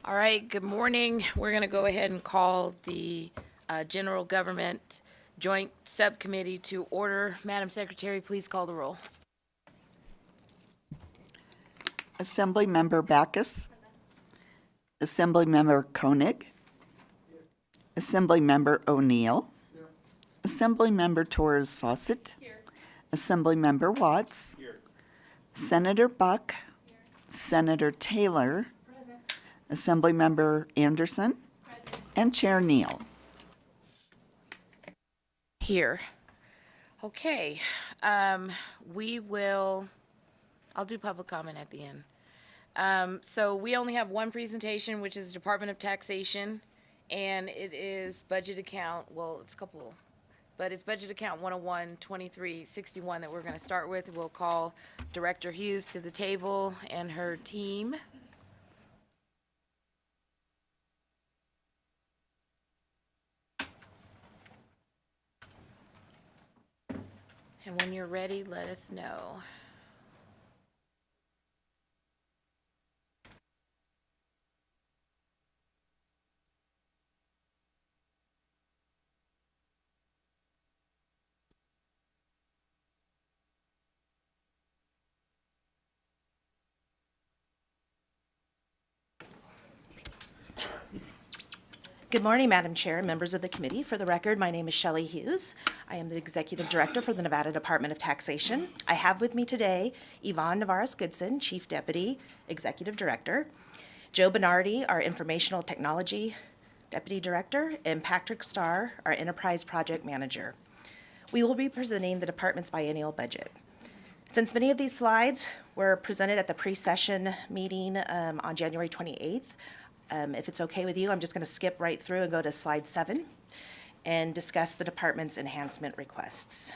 All right, good morning. We're going to go ahead and call the General Government Joint Subcommittee to order. Madam Secretary, please call the roll. Assemblymember Backus. Assemblymember Koenig. Assemblymember O'Neill. Assemblymember Torres Fawcett. Assemblymember Watts. Senator Buck. Senator Taylor. Assemblymember Anderson. And Chair Neal. Here. Okay, I'll do public comment at the end. So we only have one presentation, which is Department of Taxation, and it is budget account, it's a couple, but it's budget account 101-2361 that we're going to start with. We'll call Director Hughes to the table and her team. And when you're ready, let us know. Good morning, Madam Chair and members of the committee. For the record, my name is Shelley Hughes. I am the Executive Director for the Nevada Department of Taxation. I have with me today Yvonne Navarez-Goodson, Chief Deputy Executive Director, Joe Bernardi, our Informational Technology Deputy Director, and Patrick Starr, our Enterprise Project Manager. We will be presenting the department's biennial budget. Since many of these slides were presented at the pre-session meeting on January 28th, if it's okay with you, I'm just going to skip right through and go to slide 7 and discuss the department's enhancement requests.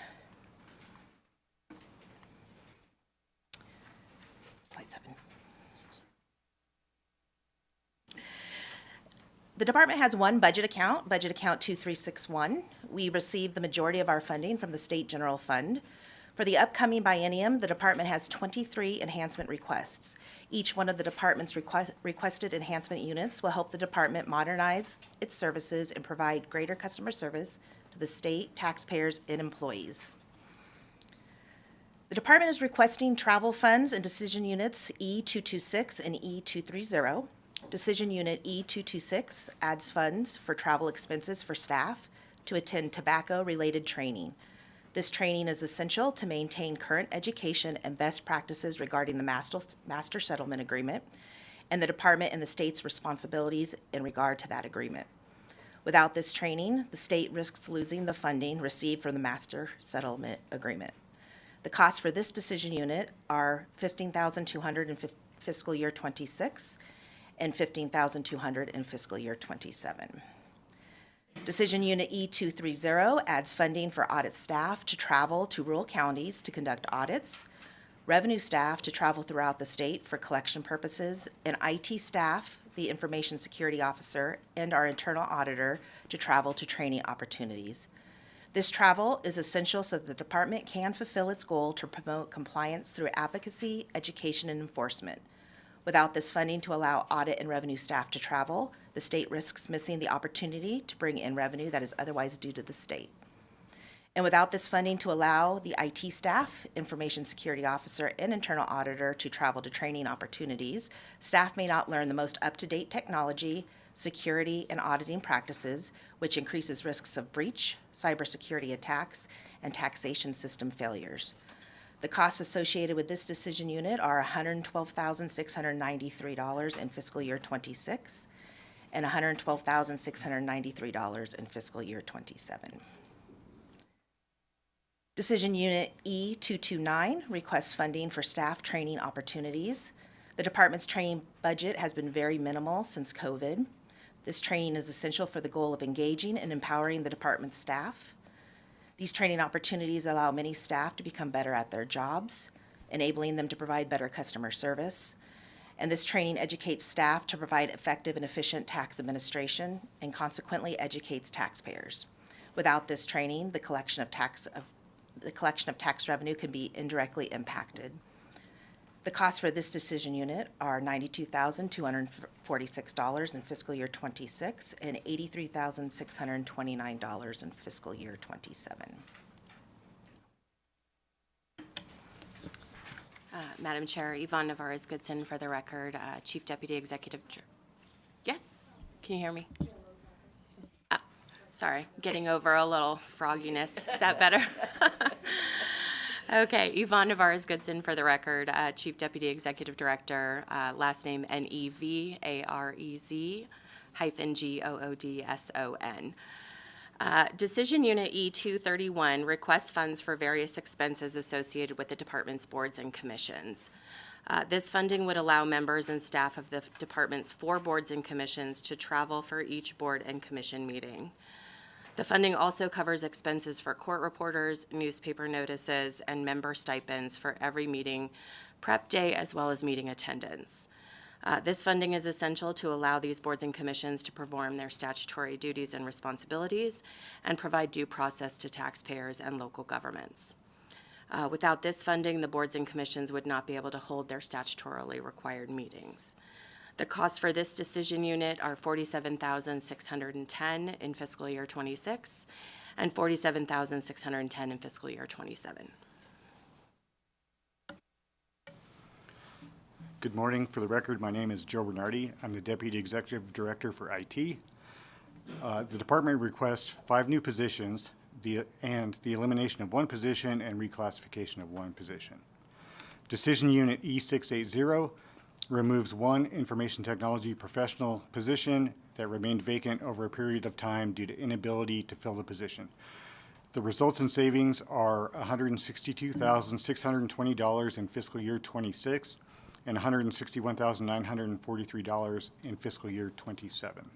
Slide 7. The department has one budget account 2361. We receive the majority of our funding from the State General Fund. For the upcoming biennium, the department has 23 enhancement requests. Each one of the department's requested enhancement units will help the department modernize its services and provide greater customer service to the state, taxpayers, and employees. The department is requesting travel funds in decision units E226 and E230. Decision unit E226 adds funds for travel expenses for staff to attend tobacco-related training. This training is essential to maintain current education and best practices regarding the master settlement agreement and the department and the state's responsibilities in regard to that agreement. Without this training, the state risks losing the funding received from the master settlement agreement. The costs for this decision unit are $15,200 in fiscal year 26 and $15,200 in fiscal year 27. Decision Unit E230 adds funding for audit staff to travel to rural counties to conduct audits, revenue staff to travel throughout the state for collection purposes, and IT staff, the information security officer, and our internal auditor to travel to training opportunities. This travel is essential so that the department can fulfill its goal to promote compliance through advocacy, education, and enforcement. Without this funding to allow audit and revenue staff to travel, the state risks missing the opportunity to bring in revenue that is otherwise due to the state. And without this funding to allow the IT staff, information security officer, and internal auditor to travel to training opportunities, staff may not learn the most up-to-date technology, security, and auditing practices, which increases risks of breach, cybersecurity attacks, and taxation system failures. The costs associated with this decision unit are $112,693 in fiscal year 26 and $112,693 in fiscal year 27. Decision Unit E229 requests funding for staff training opportunities. The department's training budget has been very minimal since COVID. This training is essential for the goal of engaging and empowering the department's staff. These training opportunities allow many staff to become better at their jobs, enabling them to provide better customer service. And this training educates staff to provide effective and efficient tax administration and consequently educates taxpayers. Without this training, the collection of tax revenue can be indirectly impacted. The costs for this decision unit are $92,246 in fiscal year '26 and $83,629 in fiscal year '27. Madam Chair, Yvonne Navarez-Goodson for the record, Chief Deputy Executive. Yes, can you hear me? Sorry, getting over a little frogginess. Is that better? Okay, Yvonne Navarez-Goodson for the record, Chief Deputy Executive Director, last name Nevarez-Goodson. Decision Unit E231 requests funds for various expenses associated with the department's boards and commissions. This funding would allow members and staff of the department's 4 boards and commissions to travel for each board and commission meeting. The funding also covers expenses for court reporters, newspaper notices, and member stipends for every meeting prep day as well as meeting attendance. This funding is essential to allow these boards and commissions to perform their statutory duties and responsibilities and provide due process to taxpayers and local governments. Without this funding, the boards and commissions would not be able to hold their statutorily required meetings. The costs for this decision unit are $47,610 in fiscal year '26 and $47,610 in fiscal year '27. Good morning. For the record, my name is Joe Bernardi. I'm the Deputy Executive Director for IT. The department requests 5 new positions and the elimination of 1 position and reclassification of 1 position. Decision Unit E680 removes 1 information technology professional position that remained vacant over a period of time due to inability to fill the position. The results in savings are $162,620 in fiscal year '26 and $161,943 in fiscal year '27.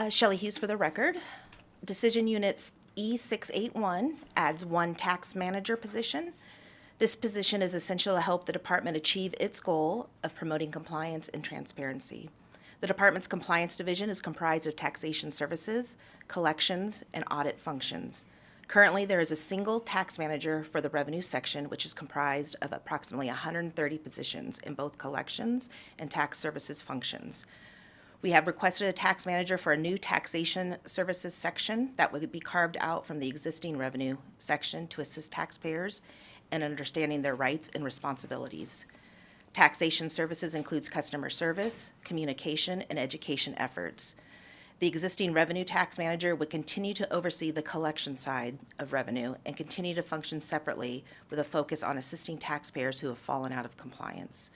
Shelley Hughes for the record. Decision Unit E681 adds 1 tax manager position. This position is essential to help the department achieve its goal of promoting compliance and transparency. The department's compliance division is comprised of taxation services, collections, and audit functions. Currently, there is a single tax manager for the revenue section, which is comprised of approximately 130 positions in both collections and tax services functions. We have requested a tax manager for a new taxation services section that would be carved out from the existing revenue section to assist taxpayers in understanding their rights and responsibilities. Taxation services includes customer service, communication, and education efforts. The existing revenue tax manager would continue to oversee the collection side of revenue and continue to function separately with a focus on assisting taxpayers who have fallen out of compliance.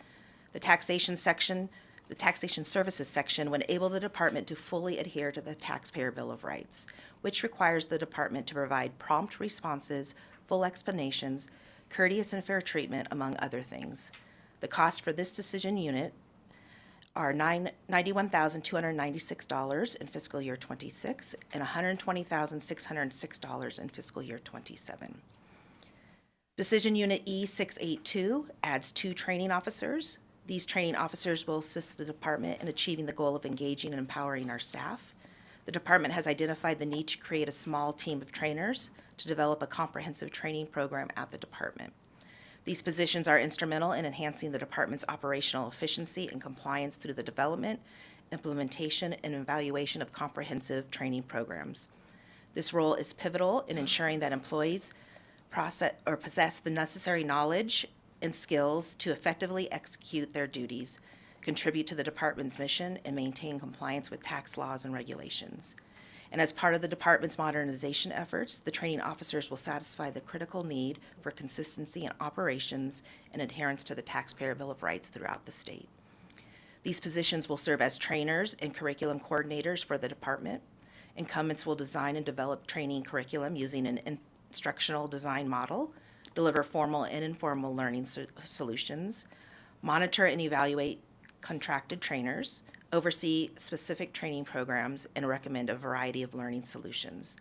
The taxation services section would enable the department to fully adhere to the Taxpayer Bill of Rights, which requires the department to provide prompt responses, full explanations, courteous and fair treatment, among other things. The cost for this decision unit are $91,296 in fiscal year '26 and $120,606 in fiscal year '27. Decision Unit E682 adds 2 training officers. These training officers will assist the department in achieving the goal of engaging and empowering our staff. The department has identified the need to create a small team of trainers to develop a comprehensive training program at the department. These positions are instrumental in enhancing the department's operational efficiency and compliance through the development, implementation, and evaluation of comprehensive training programs. This role is pivotal in ensuring that employees possess the necessary knowledge and skills to effectively execute their duties, contribute to the department's mission, and maintain compliance with tax laws and regulations. And as part of the department's modernization efforts, the training officers will satisfy the critical need for consistency in operations and adherence to the Taxpayer Bill of Rights throughout the state. These positions will serve as trainers and curriculum coordinators for the department. Incumbents will design and develop training curriculum using an instructional design model, deliver formal and informal learning solutions, monitor and evaluate contracted trainers, oversee specific training programs, and recommend a variety of learning solutions.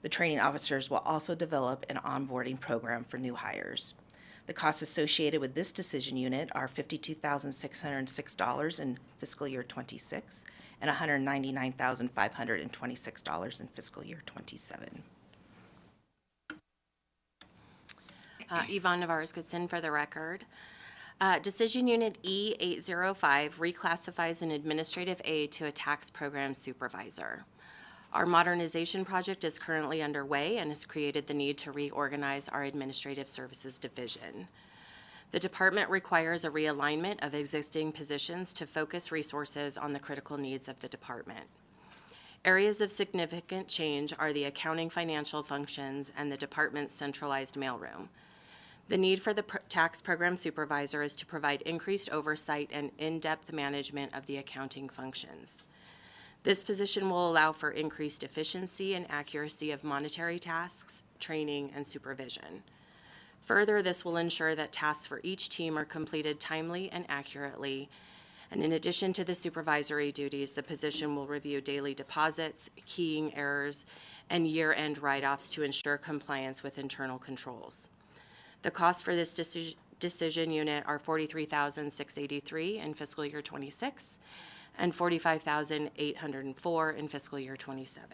The training officers will also develop an onboarding program for new hires. The costs associated with this decision unit are $52,606 in fiscal year '26 and $199,526 in fiscal year '27. Yvonne Navarez-Goodson for the record. Decision Unit E805 reclassifies an administrative aide to a tax program supervisor. Our modernization project is currently underway and has created the need to reorganize our administrative services division. The department requires a realignment of existing positions to focus resources on the critical needs of the department. Areas of significant change are the accounting financial functions and the department's centralized mailroom. The need for the tax program supervisor is to provide increased oversight and in-depth management of the accounting functions. This position will allow for increased efficiency and accuracy of monetary tasks, training, and supervision. Further, this will ensure that tasks for each team are completed timely and accurately. And in addition to the supervisory duties, the position will review daily deposits, keying errors, and year-end write-offs to ensure compliance with internal controls. The costs for this decision unit are $43,683 in fiscal year '26 and $45,804 in fiscal year '27.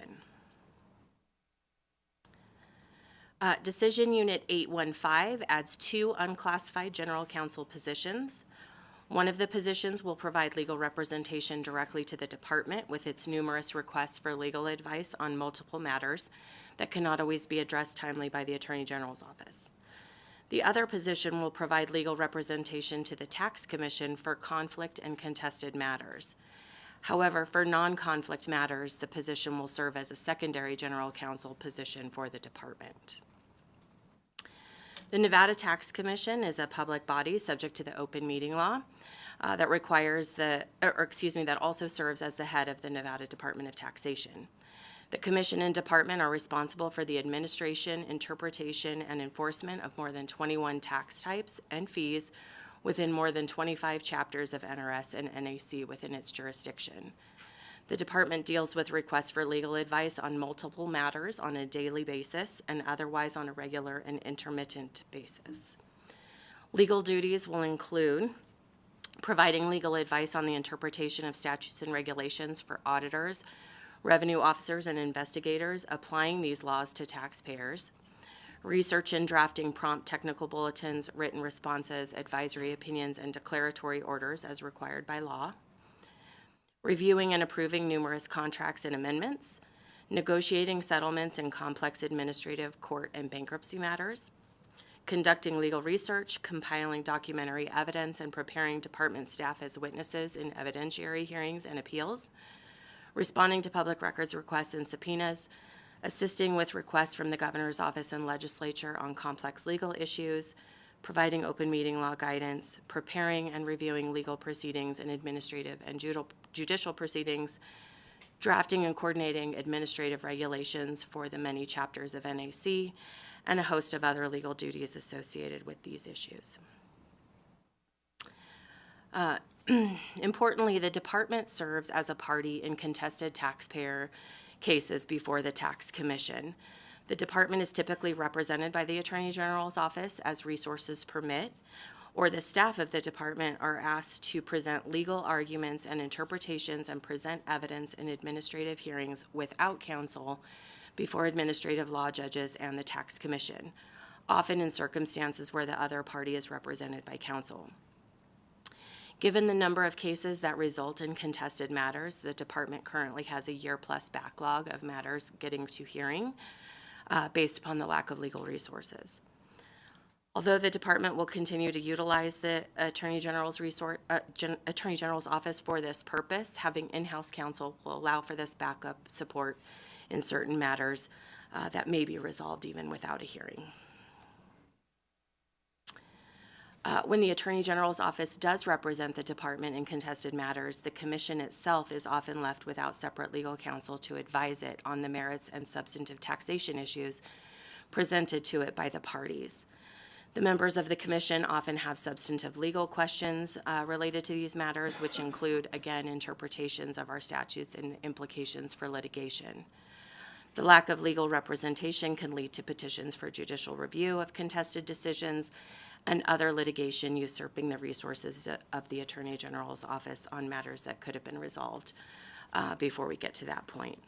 Decision Unit 815 adds 2 unclassified general counsel positions. One of the positions will provide legal representation directly to the department with its numerous requests for legal advice on multiple matters that cannot always be addressed timely by the Attorney General's office. The other position will provide legal representation to the Tax Commission for conflict and contested matters. However, for non-conflict matters, the position will serve as a secondary general counsel position for the department. The Nevada Tax Commission is a public body subject to the open meeting law that also serves as the head of the Nevada Department of Taxation. The commission and department are responsible for the administration, interpretation, and enforcement of more than 21 tax types and fees within more than 25 chapters of NRS and NAC within its jurisdiction. The department deals with requests for legal advice on multiple matters on a daily basis and otherwise on a regular and intermittent basis. Legal duties will include providing legal advice on the interpretation of statutes and regulations for auditors, revenue officers, and investigators applying these laws to taxpayers, research and drafting prompt technical bulletins, written responses, advisory opinions, and declaratory orders as required by law, reviewing and approving numerous contracts and amendments, negotiating settlements in complex administrative, court, and bankruptcy matters, conducting legal research, compiling documentary evidence, and preparing department staff as witnesses in evidentiary hearings and appeals, responding to public records requests and subpoenas, assisting with requests from the governor's office and legislature on complex legal issues, providing open meeting law guidance, preparing and reviewing legal proceedings and administrative and judicial proceedings, drafting and coordinating administrative regulations for the many chapters of NAC, and a host of other legal duties associated with these issues. Importantly, the department serves as a party in contested taxpayer cases before the Tax Commission. The department is typically represented by the Attorney General's office as resources permit, or the staff of the department are asked to present legal arguments and interpretations and present evidence in administrative hearings without counsel before administrative law judges and the Tax Commission, often in circumstances where the other party is represented by counsel. Given the number of cases that result in contested matters, the department currently has a year-plus backlog of matters getting to hearing based upon the lack of legal resources. Although the department will continue to utilize the Attorney General's office for this purpose, having in-house counsel will allow for this backup support in certain matters that may be resolved even without a hearing. When the Attorney General's office does represent the department in contested matters, the commission itself is often left without separate legal counsel to advise it on the merits and substantive taxation issues presented to it by the parties. The members of the commission often have substantive legal questions related to these matters, which include, again, interpretations of our statutes and implications for litigation. The lack of legal representation can lead to petitions for judicial review of contested decisions and other litigation usurping the resources of the Attorney General's office on matters that could have been resolved before we get to that point.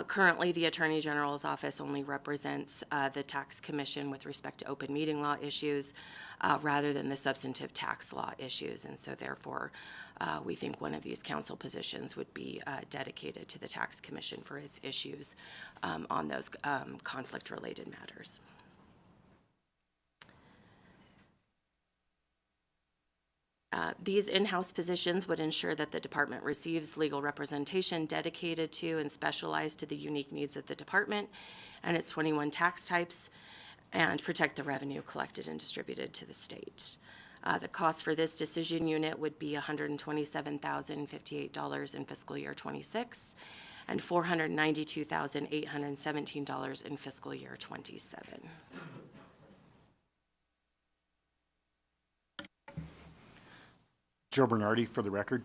Currently, the Attorney General's office only represents the tax commission with respect to open meeting law issues rather than the substantive tax law issues. And so therefore, we think one of these council positions would be dedicated to the tax commission for its issues on those conflict-related matters. These in-house positions would ensure that the department receives legal representation dedicated to and specialized to the unique needs of the department and its 21 tax types, and protect the revenue collected and distributed to the state. The cost for this decision unit would be $127,058 in fiscal year 26 and $492,817 in fiscal year 27. Joe Bernardi for the record.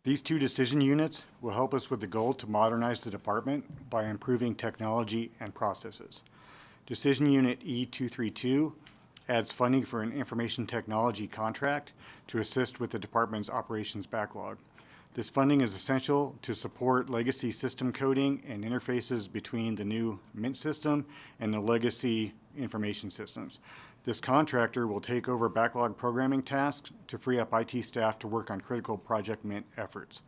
These two decision units will help us with the goal to modernize the department by improving technology and processes. Decision Unit E232 adds funding for an information technology contract to assist with the department's operations backlog. This funding is essential to support legacy system coding and interfaces between the new Mint system and the legacy information systems. This contractor will take over backlog programming tasks to free up IT staff to work on critical Project Mint efforts,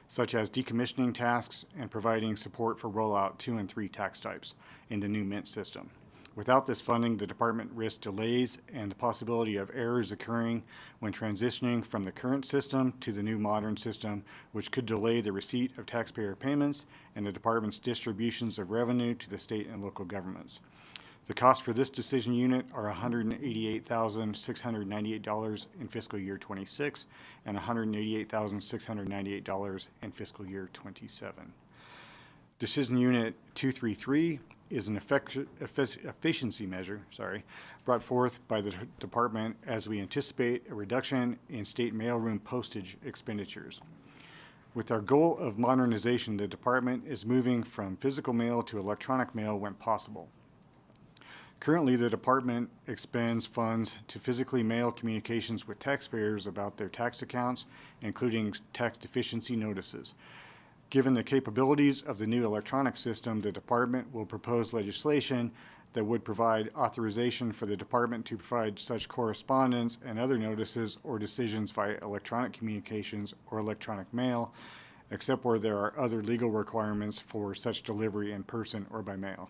such as decommissioning tasks and providing support for rollout 2 and 3 tax types in the new Mint system. Without this funding, the department risks delays and the possibility of errors occurring when transitioning from the current system to the new modern system, which could delay the receipt of taxpayer payments and the department's distributions of revenue to the state and local governments. The cost for this decision unit are $188,698 in fiscal year 26 and $188,698 in fiscal year 27. Decision Unit 233 is an efficiency measure, brought forth by the department as we anticipate a reduction in state mailroom postage expenditures. With our goal of modernization, the department is moving from physical mail to electronic mail when possible. Currently, the department expends funds to physically mail communications with taxpayers about their tax accounts, including tax deficiency notices. Given the capabilities of the new electronic system, the department will propose legislation that would provide authorization for the department to provide such correspondence and other notices or decisions via electronic communications or electronic mail, except where there are other legal requirements for such delivery in person or by mail.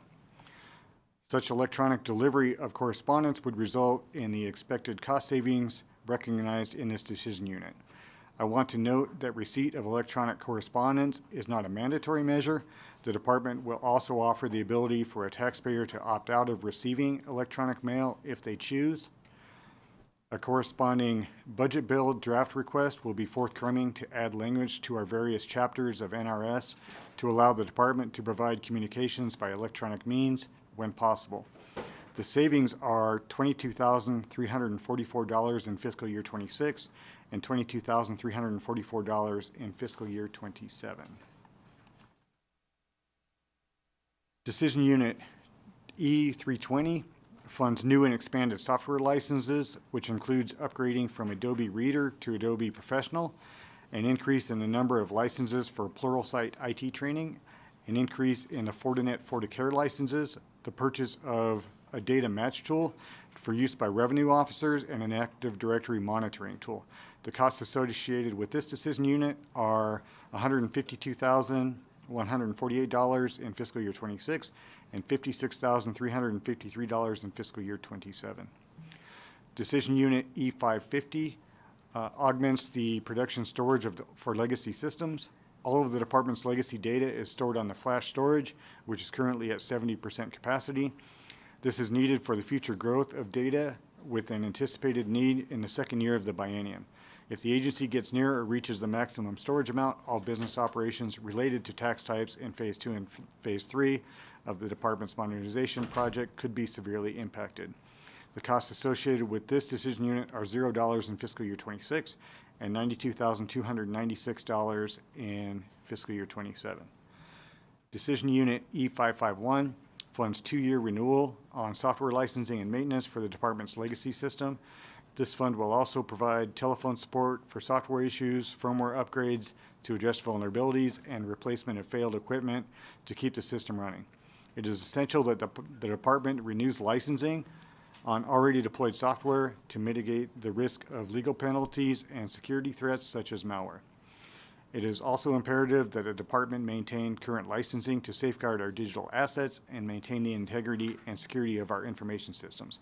Such electronic delivery of correspondence would result in the expected cost savings recognized in this decision unit. I want to note that receipt of electronic correspondence is not a mandatory measure. The department will also offer the ability for a taxpayer to opt out of receiving electronic mail if they choose. A corresponding budget bill draft request will be forthcoming to add language to our various chapters of NRS to allow the department to provide communications by electronic means when possible. The savings are $22,344 in fiscal year 26 and $22,344 in fiscal year 27. Decision Unit E320 funds new and expanded software licenses, which includes upgrading from Adobe Reader to Adobe Professional, an increase in the number of licenses for Pluralsight IT training, an increase in the Fortinet FortiCare licenses, the purchase of a data match tool for use by revenue officers, and an Active Directory monitoring tool. The costs associated with this decision unit are $152,148 in fiscal year 26 and $56,353 in fiscal year 27. Decision Unit E550 augments the production storage for legacy systems. All of the department's legacy data is stored on the flash storage, which is currently at 70% capacity. This is needed for the future growth of data with an anticipated need in the second year of the biennium. If the agency gets near or reaches the maximum storage amount, all business operations related to tax types in Phase 2 and Phase 3 of the department's modernization project could be severely impacted. The costs associated with this decision unit are $0 in fiscal year 26 and $92,296 in fiscal year 27. Decision Unit E551 funds 2-year renewal on software licensing and maintenance for the department's legacy system. This fund will also provide telephone support for software issues, firmware upgrades to address vulnerabilities, and replacement of failed equipment to keep the system running. It is essential that the department renews licensing on already deployed software to mitigate the risk of legal penalties and security threats such as malware. It is also imperative that the department maintain current licensing to safeguard our digital assets and maintain the integrity and security of our information systems.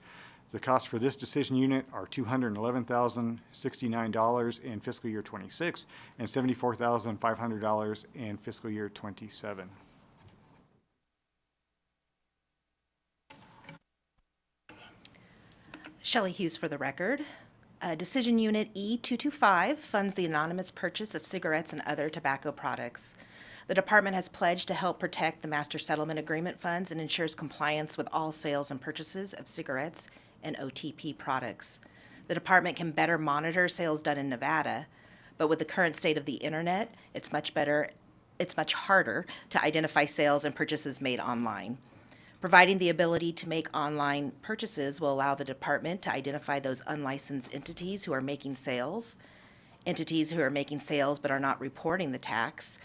The costs for this decision unit are $211,069 in fiscal year 26 and $74,500 in fiscal year 27. Shelley Hughes for the record. Decision Unit E225 funds the anonymous purchase of cigarettes and other tobacco products. The department has pledged to help protect the Master Settlement Agreement funds and ensures compliance with all sales and purchases of cigarettes and OTP products. The department can better monitor sales done in Nevada, but with the current state of the internet, it's much harder to identify sales and purchases made online. Providing the ability to make online purchases will allow the department to identify those unlicensed entities who are making sales, entities who are making sales but are not reporting the tax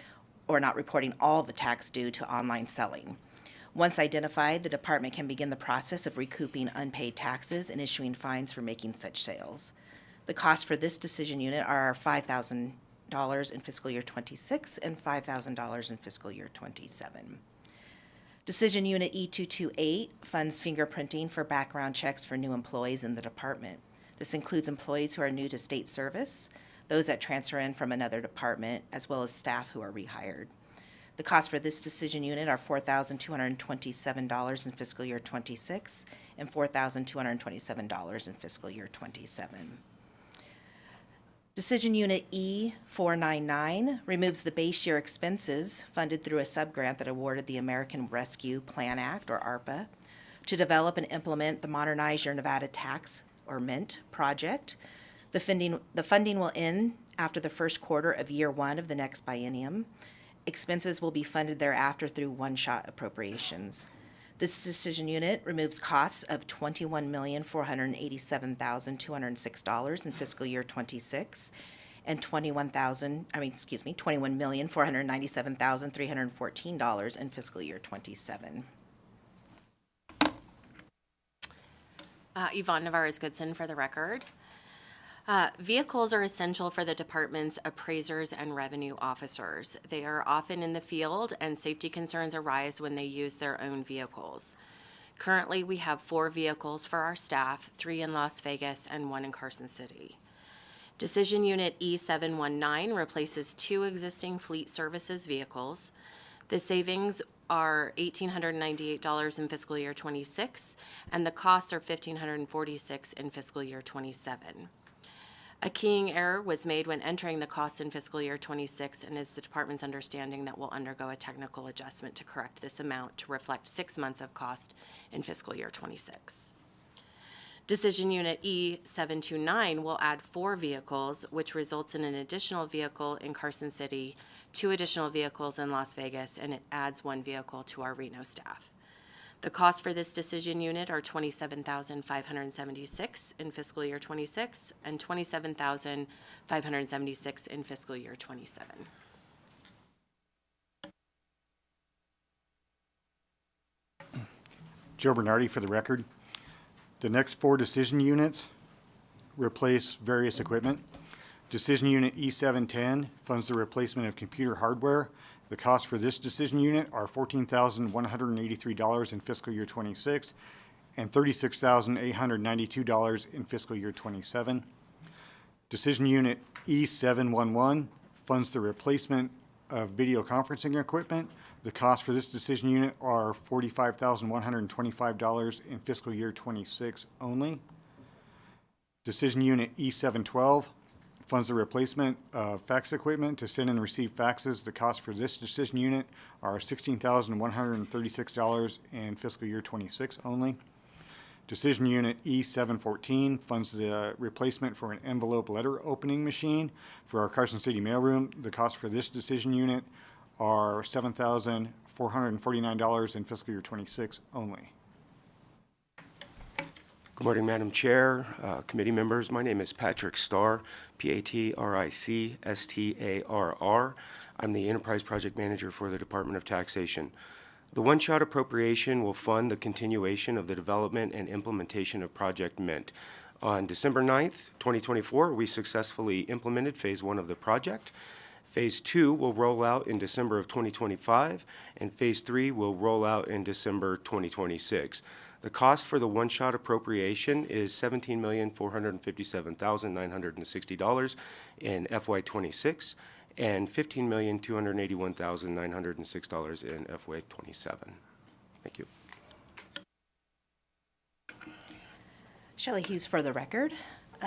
or not reporting all the tax due to online selling. Once identified, the department can begin the process of recouping unpaid taxes and issuing fines for making such sales. The costs for this decision unit are $5,000 in fiscal year 26 and $5,000 in fiscal year 27. Decision Unit E228 funds fingerprinting for background checks for new employees in the department. This includes employees who are new to state service, those that transfer in from another department, as well as staff who are rehired. The costs for this decision unit are $4,227 in fiscal year 26 and $4,227 in fiscal year 27. Decision Unit E499 removes the base year expenses funded through a subgrant that awarded the American Rescue Plan Act, or ARPA, to develop and implement the Modernize Your Nevada Tax, or MINT, project. The funding will end after the first quarter of year one of the next biennium. Expenses will be funded thereafter through one-shot appropriations. This decision unit removes costs of $21,487,206 in fiscal year 26 and $21,497,314 in fiscal year 27. Yvonne Navarez-Goodson for the record. Vehicles are essential for the department's appraisers and revenue officers. They are often in the field, and safety concerns arise when they use their own vehicles. Currently, we have 4 vehicles for our staff, 3 in Las Vegas and 1 in Carson City. Decision Unit E719 replaces 2 existing fleet services vehicles. The savings are $1,898 in fiscal year 26, and the costs are $1,546 in fiscal year 27. A keying error was made when entering the costs in fiscal year 26, and is the department's understanding that we'll undergo a technical adjustment to correct this amount to reflect 6 months of cost in fiscal year 26. Decision Unit E729 will add 4 vehicles, which results in an additional vehicle in Carson City, 2 additional vehicles in Las Vegas, and it adds 1 vehicle to our Reno staff. The costs for this decision unit are $27,576 in fiscal year 26 and $27,576 in fiscal year 27. Joe Bernardi for the record. The next 4 decision units replace various equipment. Decision Unit E710 funds the replacement of computer hardware. The costs for this decision unit are $14,183 in fiscal year 26 and $36,892 in fiscal year 27. Decision Unit E711 funds the replacement of video conferencing equipment. The costs for this decision unit are $45,125 in fiscal year 26 only. Decision Unit E712 funds the replacement of fax equipment to send and receive faxes. The costs for this decision unit are $16,136 in fiscal year 26 only. Decision Unit E714 funds the replacement for an envelope letter opening machine for our Carson City mailroom. The costs for this decision unit are $7,449 in fiscal year 26 only. Good morning, Madam Chair, committee members. My name is Patrick Starr, Patrickstarr. I'm the Enterprise Project Manager for the Department of Taxation. The one-shot appropriation will fund the continuation of the development and implementation of Project Mint. On December 9th, 2024, we successfully implemented Phase 1 of the project. Phase 2 will roll out in December of 2025, and Phase 3 will roll out in December 2026. The cost for the one-shot appropriation is $17,457,960 in FY26 and $15,281,906 in FY27. Thank you. Shelley Hughes for the record.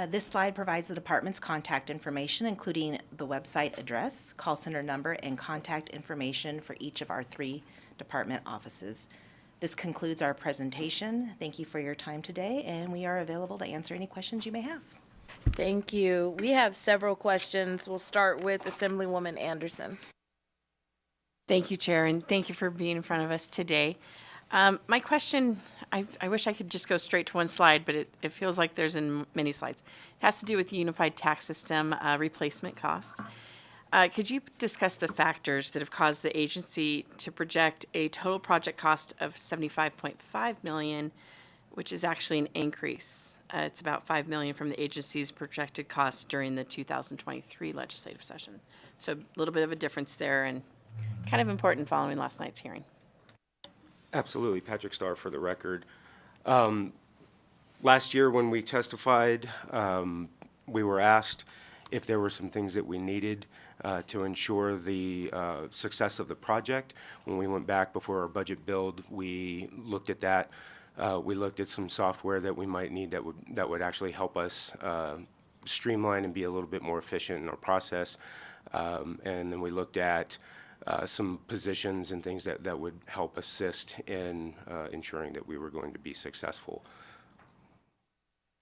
This slide provides the department's contact information, including the website address, call center number, and contact information for each of our 3 department offices. This concludes our presentation. Thank you for your time today, and we are available to answer any questions you may have. Thank you. We have several questions. We'll start with Assemblywoman Anderson. Thank you, Chair, and thank you for being in front of us today. My question, I wish I could just go straight to one slide, but it feels like there's in many slides. It has to do with the Unified Tax System replacement cost. Could you discuss the factors that have caused the agency to project a total project cost of $75.5 million, which is actually an increase? It's about $5 million from the agency's projected costs during the 2023 legislative session. So a little bit of a difference there, and kind of important following last night's hearing. Absolutely. Patrick Starr for the record. Last year when we testified, we were asked if there were some things that we needed to ensure the success of the project. When we went back before our budget build, we looked at that. We looked at some software that we might need that would actually help us streamline and be a little bit more efficient in our process. And then we looked at some positions and things that would help assist in ensuring that we were going to be successful.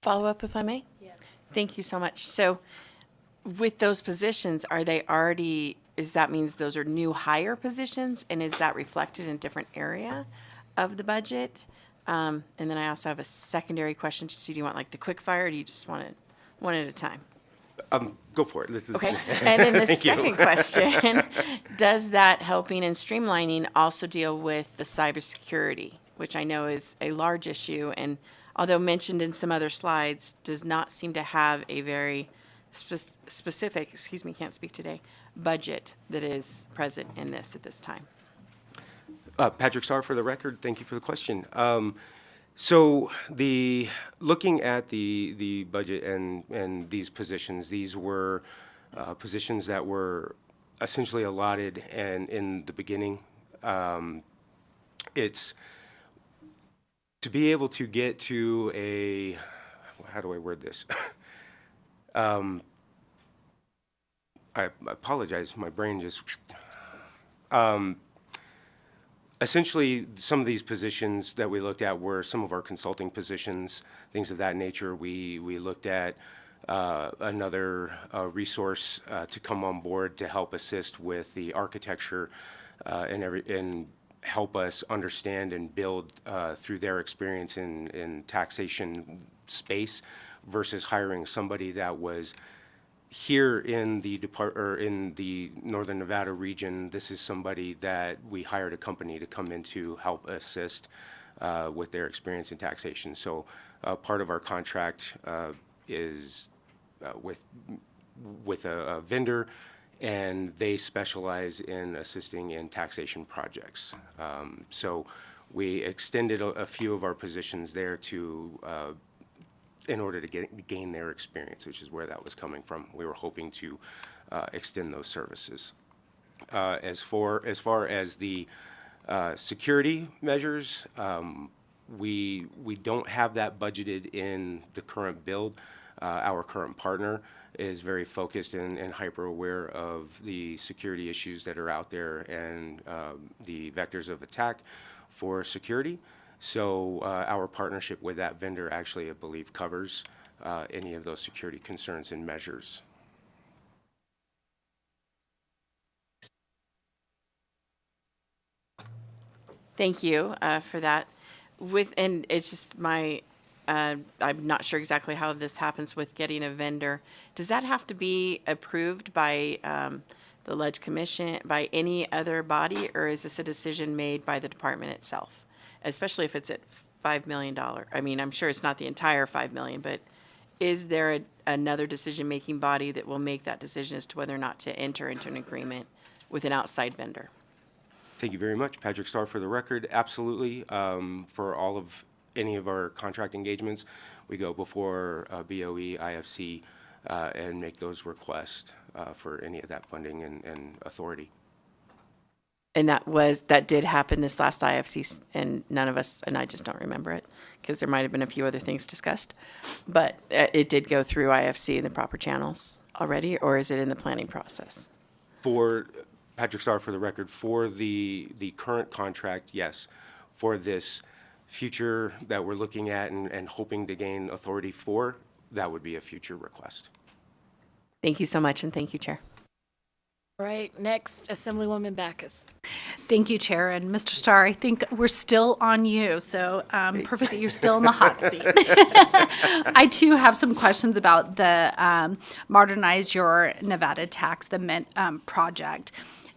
Follow up, if I may? Yes. Thank you so much. So with those positions, are they already, that means those are new hire positions? And is that reflected in a different area of the budget? And then I also have a secondary question. So do you want like the quick fire, or do you just want it one at a time? Go for it. This is Okay. And then the Thank you. second question, does that helping and streamlining also deal with the cybersecurity, which I know is a large issue, and although mentioned in some other slides, does not seem to have a very specific, can't speak today, budget that is present in this at this time? Patrick Starr for the record. Thank you for the question. So looking at the budget and these positions, these were positions that were essentially allotted, and in the beginning, it's to be able to get to a, how do I word this? I apologize, my brain just, essentially, some of these positions that we looked at were some of our consulting positions, things of that nature. We looked at another resource to come on board to help assist with the architecture and help us understand and build through their experience in taxation space versus hiring somebody that was here in the in the Northern Nevada region. This is somebody that we hired a company to come in to help assist with their experience in taxation. So part of our contract is with a vendor, and they specialize in assisting in taxation projects. So we extended a few of our positions there to in order to gain their experience, which is where that was coming from. We were hoping to extend those services. As far as the security measures, we don't have that budgeted in the current build. Our current partner is very focused and hyper aware of the security issues that are out there and the vectors of attack for security. So our partnership with that vendor actually, I believe, covers any of those security concerns and measures. Thank you for that. And it's just my I'm not sure exactly how this happens with getting a vendor. Does that have to be approved by the Ledge Commission, by any other body, or is this a decision made by the department itself? Especially if it's at $5 million. I mean, I'm sure it's not the entire 5 million, but is there another decision-making body that will make that decision as to whether or not to enter into an agreement with an outside vendor? Thank you very much. Patrick Starr for the record. Absolutely. For all of any of our contract engagements, we go before BOE, IFC, and make those requests for any of that funding and authority. And that did happen this last IFC, and none of us, and I just don't remember it, because there might have been a few other things discussed. But it did go through IFC in the proper channels already, or is it in the planning process? For Patrick Starr for the record, for the current contract, yes. For this future that we're looking at and hoping to gain authority for, that would be a future request. Thank you so much, and thank you, Chair. All right, next, Assemblywoman Backus. Thank you, Chair. And Mr. Starr, I think we're still on you, so perfect that you're still in the hot seat. I, too, have some questions about the Modernize Your Nevada Tax, the MENT project.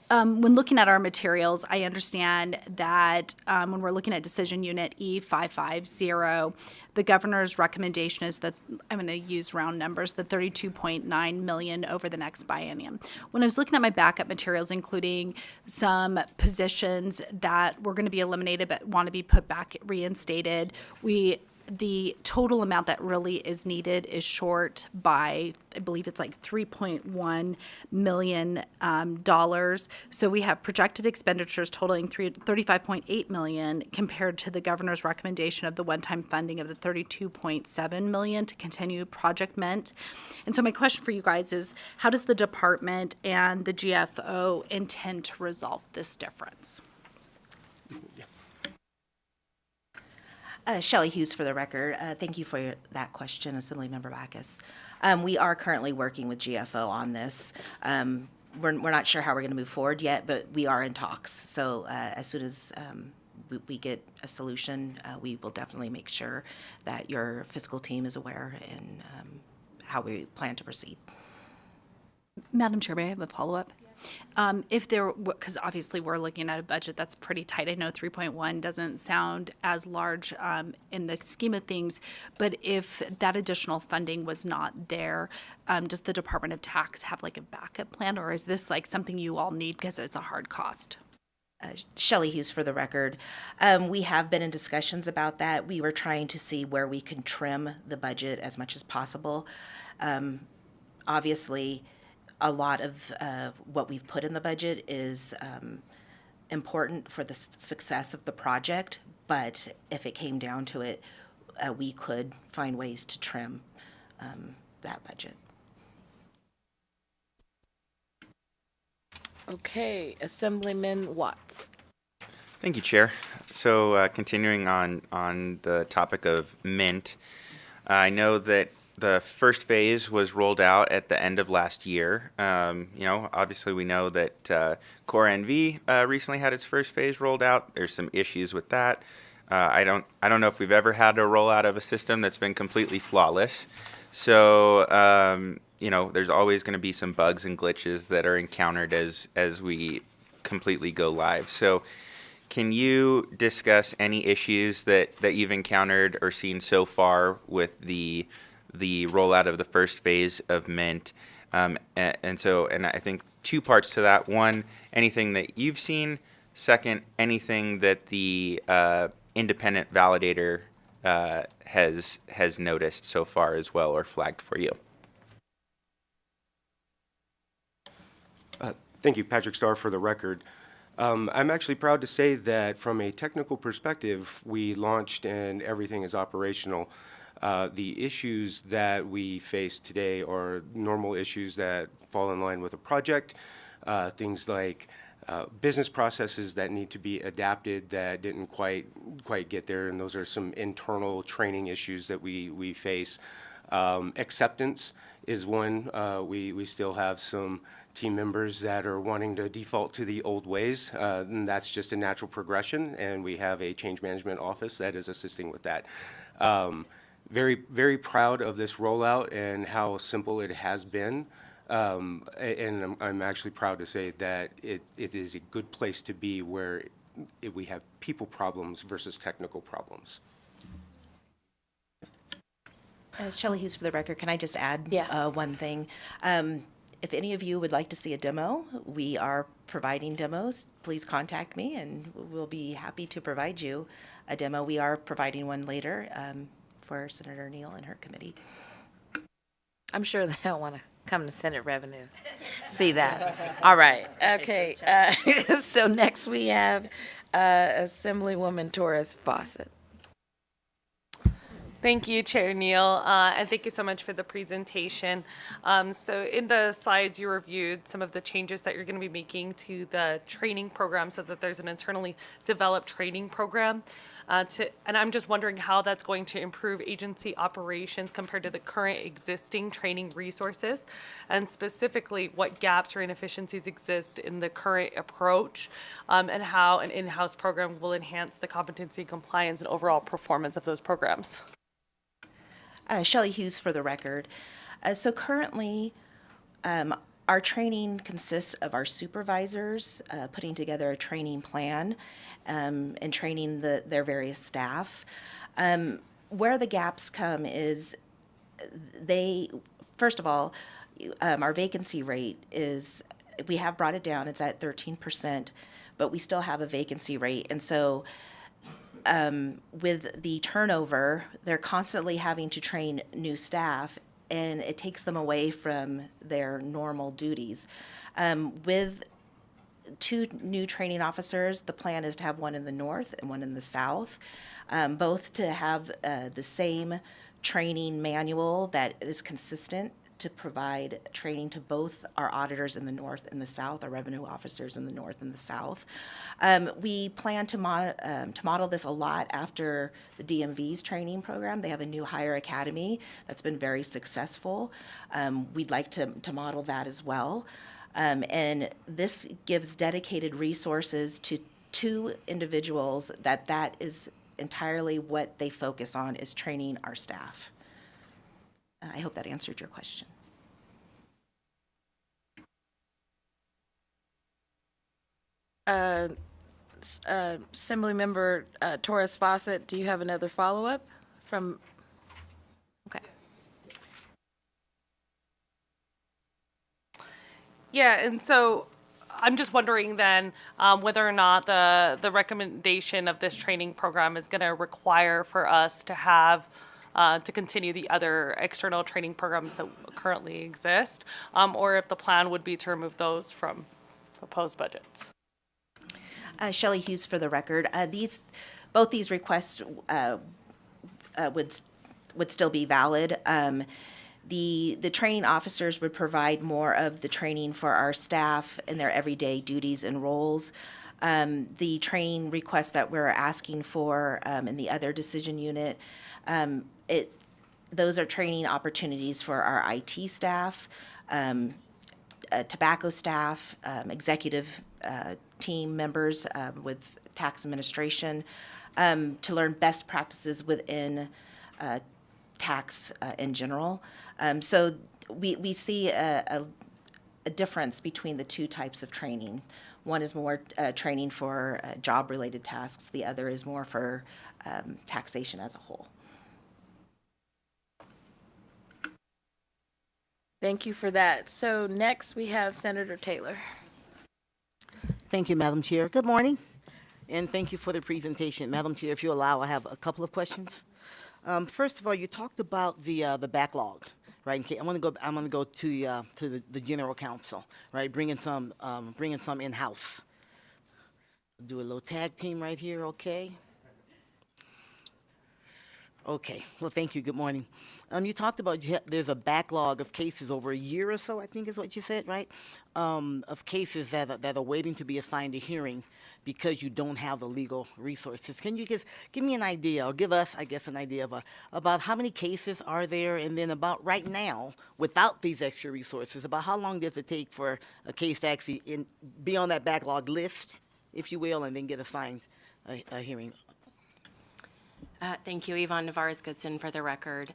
When looking at our materials, I understand that when we're looking at Decision Unit E550, the governor's recommendation is that, I'm going to use round numbers, the $32.9 million over the next biennium. When I was looking at my backup materials, including some positions that were going to be eliminated but want to be put back, reinstated, the total amount that really is needed is short by, I believe it's like $3.1 million. So we have projected expenditures totaling $35.8 million compared to the governor's recommendation of the one-time funding of the $32.7 million to continue Project MENT. And so my question for you guys is, how does the department and the GFO intend to resolve this difference? Shelley Hughes for the record. Thank you for that question, Assemblymember Backus. We are currently working with GFO on this. We're not sure how we're going to move forward yet, but we are in talks. So as soon as we get a solution, we will definitely make sure that your fiscal team is aware and how we plan to proceed. Madam Chair, may I have a follow-up? If there, because obviously we're looking at a budget that's pretty tight. I know 3.1 doesn't sound as large in the scheme of things, but if that additional funding was not there, does the Department of Tax have like a backup plan, or is this like something you all need because it's a hard cost? Shelley Hughes for the record. We have been in discussions about that. We were trying to see where we can trim the budget as much as possible. Obviously, a lot of what we've put in the budget is important for the success of the project, but if it came down to it, we could find ways to trim that budget. Okay, Assemblyman Watts. Thank you, Chair. So continuing on the topic of MENT, I know that the first phase was rolled out at the end of last year. Obviously we know that Core NV recently had its first phase rolled out. There's some issues with that. I don't know if we've ever had a rollout of a system that's been completely flawless. So there's always going to be some bugs and glitches that are encountered as we completely go live. So can you discuss any issues that you've encountered or seen so far with the rollout of the first phase of MENT, and I think two parts to that. One, anything that you've seen. Second, anything that the independent validator has noticed so far as well or flagged for you. Thank you, Patrick Starr for the record. I'm actually proud to say that from a technical perspective, we launched and everything is operational. The issues that we face today are normal issues that fall in line with a project, things like business processes that need to be adapted that didn't quite get there, and those are some internal training issues that we face. Acceptance is one. We still have some team members that are wanting to default to the old ways, and that's just a natural progression, and we have a change management office that is assisting with that. very, very proud of this rollout and how simple it has been. And I'm actually proud to say that it is a good place to be where we have people problems versus technical problems. Shelley Hughes for the record. Can I just add Yeah. one thing? If any of you would like to see a demo, we are providing demos. Please contact me and we'll be happy to provide you a demo. We are providing one later for Senator Neal and her committee. I'm sure they'll want to come to Senate Revenue. See that. All right. Okay. So next we have Assemblywoman Torres Fawcett. Thank you, Chair Neal, and thank you so much for the presentation. So in the slides, you reviewed some of the changes that you're going to be making to the training program so that there's an internally developed training program. And I'm just wondering how that's going to improve agency operations compared to the current existing training resources, and specifically what gaps or inefficiencies exist in the current approach, and how an in-house program will enhance the competency, compliance, and overall performance of those programs. Shelley Hughes for the record. So currently, our training consists of our supervisors putting together a training plan and training their various staff. Where the gaps come is first of all, our vacancy rate is, we have brought it down, it's at 13%, but we still have a vacancy rate. And so with the turnover, they're constantly having to train new staff, and it takes them away from their normal duties. With 2 new training officers, the plan is to have one in the north and one in the south, both to have the same training manual that is consistent to provide training to both our auditors in the north and the south, our revenue officers in the north and the south. We plan to model this a lot after the DMV's training program. They have a new hire academy that's been very successful. We'd like to model that as well. And this gives dedicated resources to 2 individuals that is entirely what they focus on, is training our staff. I hope that answered your question. Assemblymember Torres Fawcett, do you have another follow-up from? Okay. Yeah, and so I'm just wondering then whether or not the recommendation of this training program is going to require for us to have to continue the other external training programs that currently exist, or if the plan would be to remove those from proposed budgets. Shelley Hughes for the record. Both these requests would still be valid. The training officers would provide more of the training for our staff in their everyday duties and roles. The training requests that we're asking for in the other decision unit, those are training opportunities for our IT staff, tobacco staff, executive team members with tax administration, to learn best practices within tax in general. So we see a difference between the 2 types of training. One is more training for job-related tasks. The other is more for taxation as a whole. Thank you for that. So next we have Senator Taylor. Thank you, Madam Chair. Good morning, and thank you for the presentation. Madam Chair, if you allow, I have a couple of questions. First of all, you talked about the backlog, right? Okay, I'm gonna go to the general counsel, right? Bringing some in-house. Do a little tag team right here, okay? Okay, well, thank you. Good morning. You talked about there's a backlog of cases over a year or so, I think is what you said, right? Of cases that are waiting to be assigned a hearing because you don't have the legal resources. Can you just give me an idea, or give us, I guess, an idea of about how many cases are there, and then about right now, without these extra resources, about how long does it take for a case to actually be on that backlog list, if you will, and then get assigned a hearing? Thank you, Yvonne Navarez-Goodson, for the record.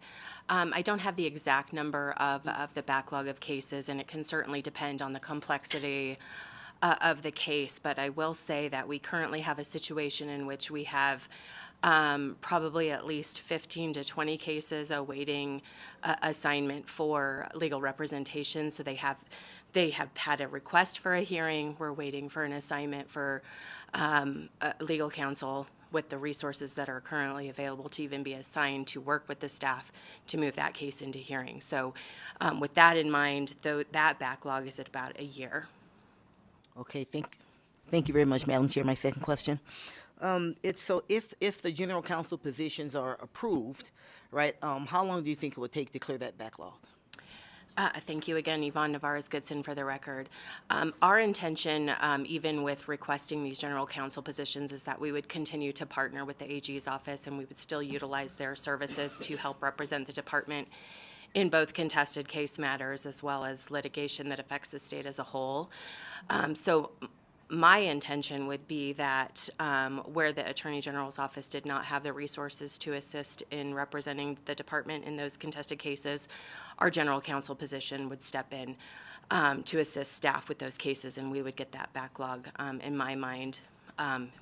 I don't have the exact number of the backlog of cases, and it can certainly depend on the complexity of the case, but I will say that we currently have a situation in which we have probably at least 15 to 20 cases awaiting assignment for legal representation. So they have had a request for a hearing. We're waiting for an assignment for legal counsel with the resources that are currently available to even be assigned to work with the staff to move that case into hearing. So with that in mind, though, that backlog is at about a year. Okay, thank you very much, Madam Chair. My second question. It's so if the general counsel positions are approved, right, how long do you think it would take to clear that backlog? Thank you again, Yvonne Navarez-Goodson, for the record. Our intention, even with requesting these general counsel positions, is that we would continue to partner with the AG's office, and we would still utilize their services to help represent the department in both contested case matters as well as litigation that affects the state as a whole. So my intention would be that where the Attorney General's office did not have the resources to assist in representing the department in those contested cases, our general counsel position would step in to assist staff with those cases, and we would get that backlog, in my mind,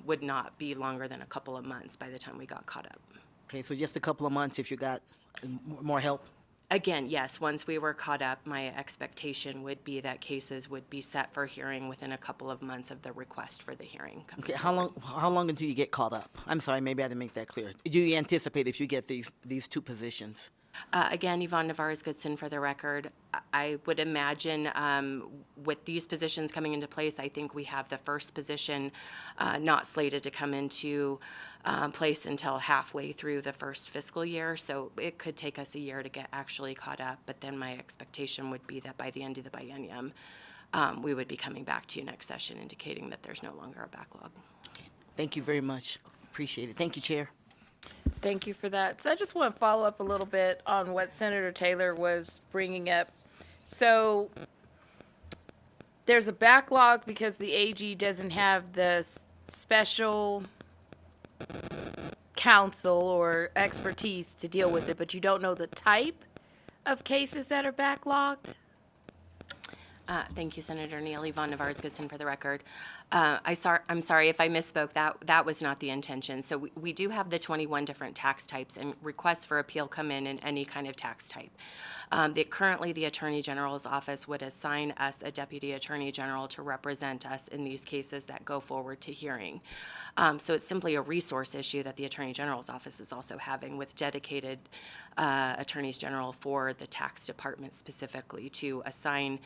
would not be longer than a couple of months by the time we got caught up. Okay, so just a couple of months if you got more help? Again, yes, once we were caught up, my expectation would be that cases would be set for hearing within a couple of months of the request for the hearing. Okay, how long until you get caught up? I'm sorry, maybe I didn't make that clear. Do you anticipate if you get these two positions? Again, Yvonne Navarez-Goodson, for the record, I would imagine with these positions coming into place, I think we have the first position not slated to come into place until halfway through the first fiscal year. So it could take us a year to get actually caught up. But then my expectation would be that by the end of the biennium, we would be coming back to you next session indicating that there's no longer a backlog. Thank you very much. Appreciate it. Thank you, Chair. Thank you for that. So I just want to follow up a little bit on what Senator Taylor was bringing up. So there's a backlog because the AG doesn't have the special counsel or expertise to deal with it, but you don't know the type of cases that are backlogged? Thank you, Senator Neal. Yvonne Navarez-Goodson, for the record. I'm sorry if I misspoke. That was not the intention. So we do have the 21 different tax types, and requests for appeal come in any kind of tax type. Currently, the Attorney General's office would assign us a Deputy Attorney General to represent us in these cases that go forward to hearing. So it's simply a resource issue that the Attorney General's office is also having with dedicated attorneys general for the tax department specifically to assign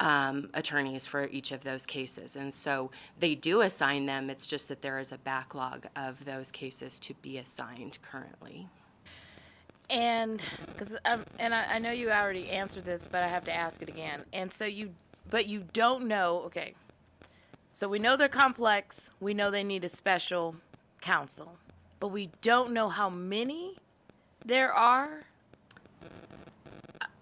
attorneys for each of those cases. And so they do assign them, it's just that there is a backlog of those cases to be assigned currently. And, I know you already answered this, but I have to ask it again. And so you don't know, okay, so we know they're complex, we know they need a special counsel, but we don't know how many there are?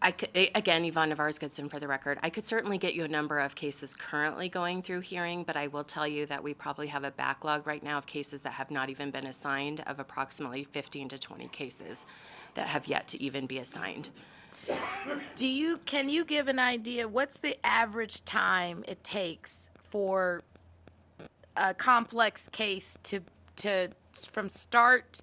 Again, Yvonne Navarez-Goodson, for the record, I could certainly get you a number of cases currently going through hearing, but I will tell you that we probably have a backlog right now of cases that have not even been assigned, of approximately 15 to 20 cases that have yet to even be assigned. Can you give an idea, what's the average time it takes for a complex case to from start,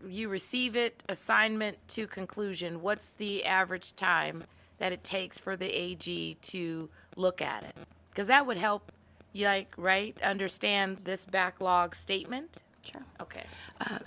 you receive it, assignment to conclusion? What's the average time that it takes for the AG to look at it? Because that would help you, understand this backlog statement? Sure. Okay.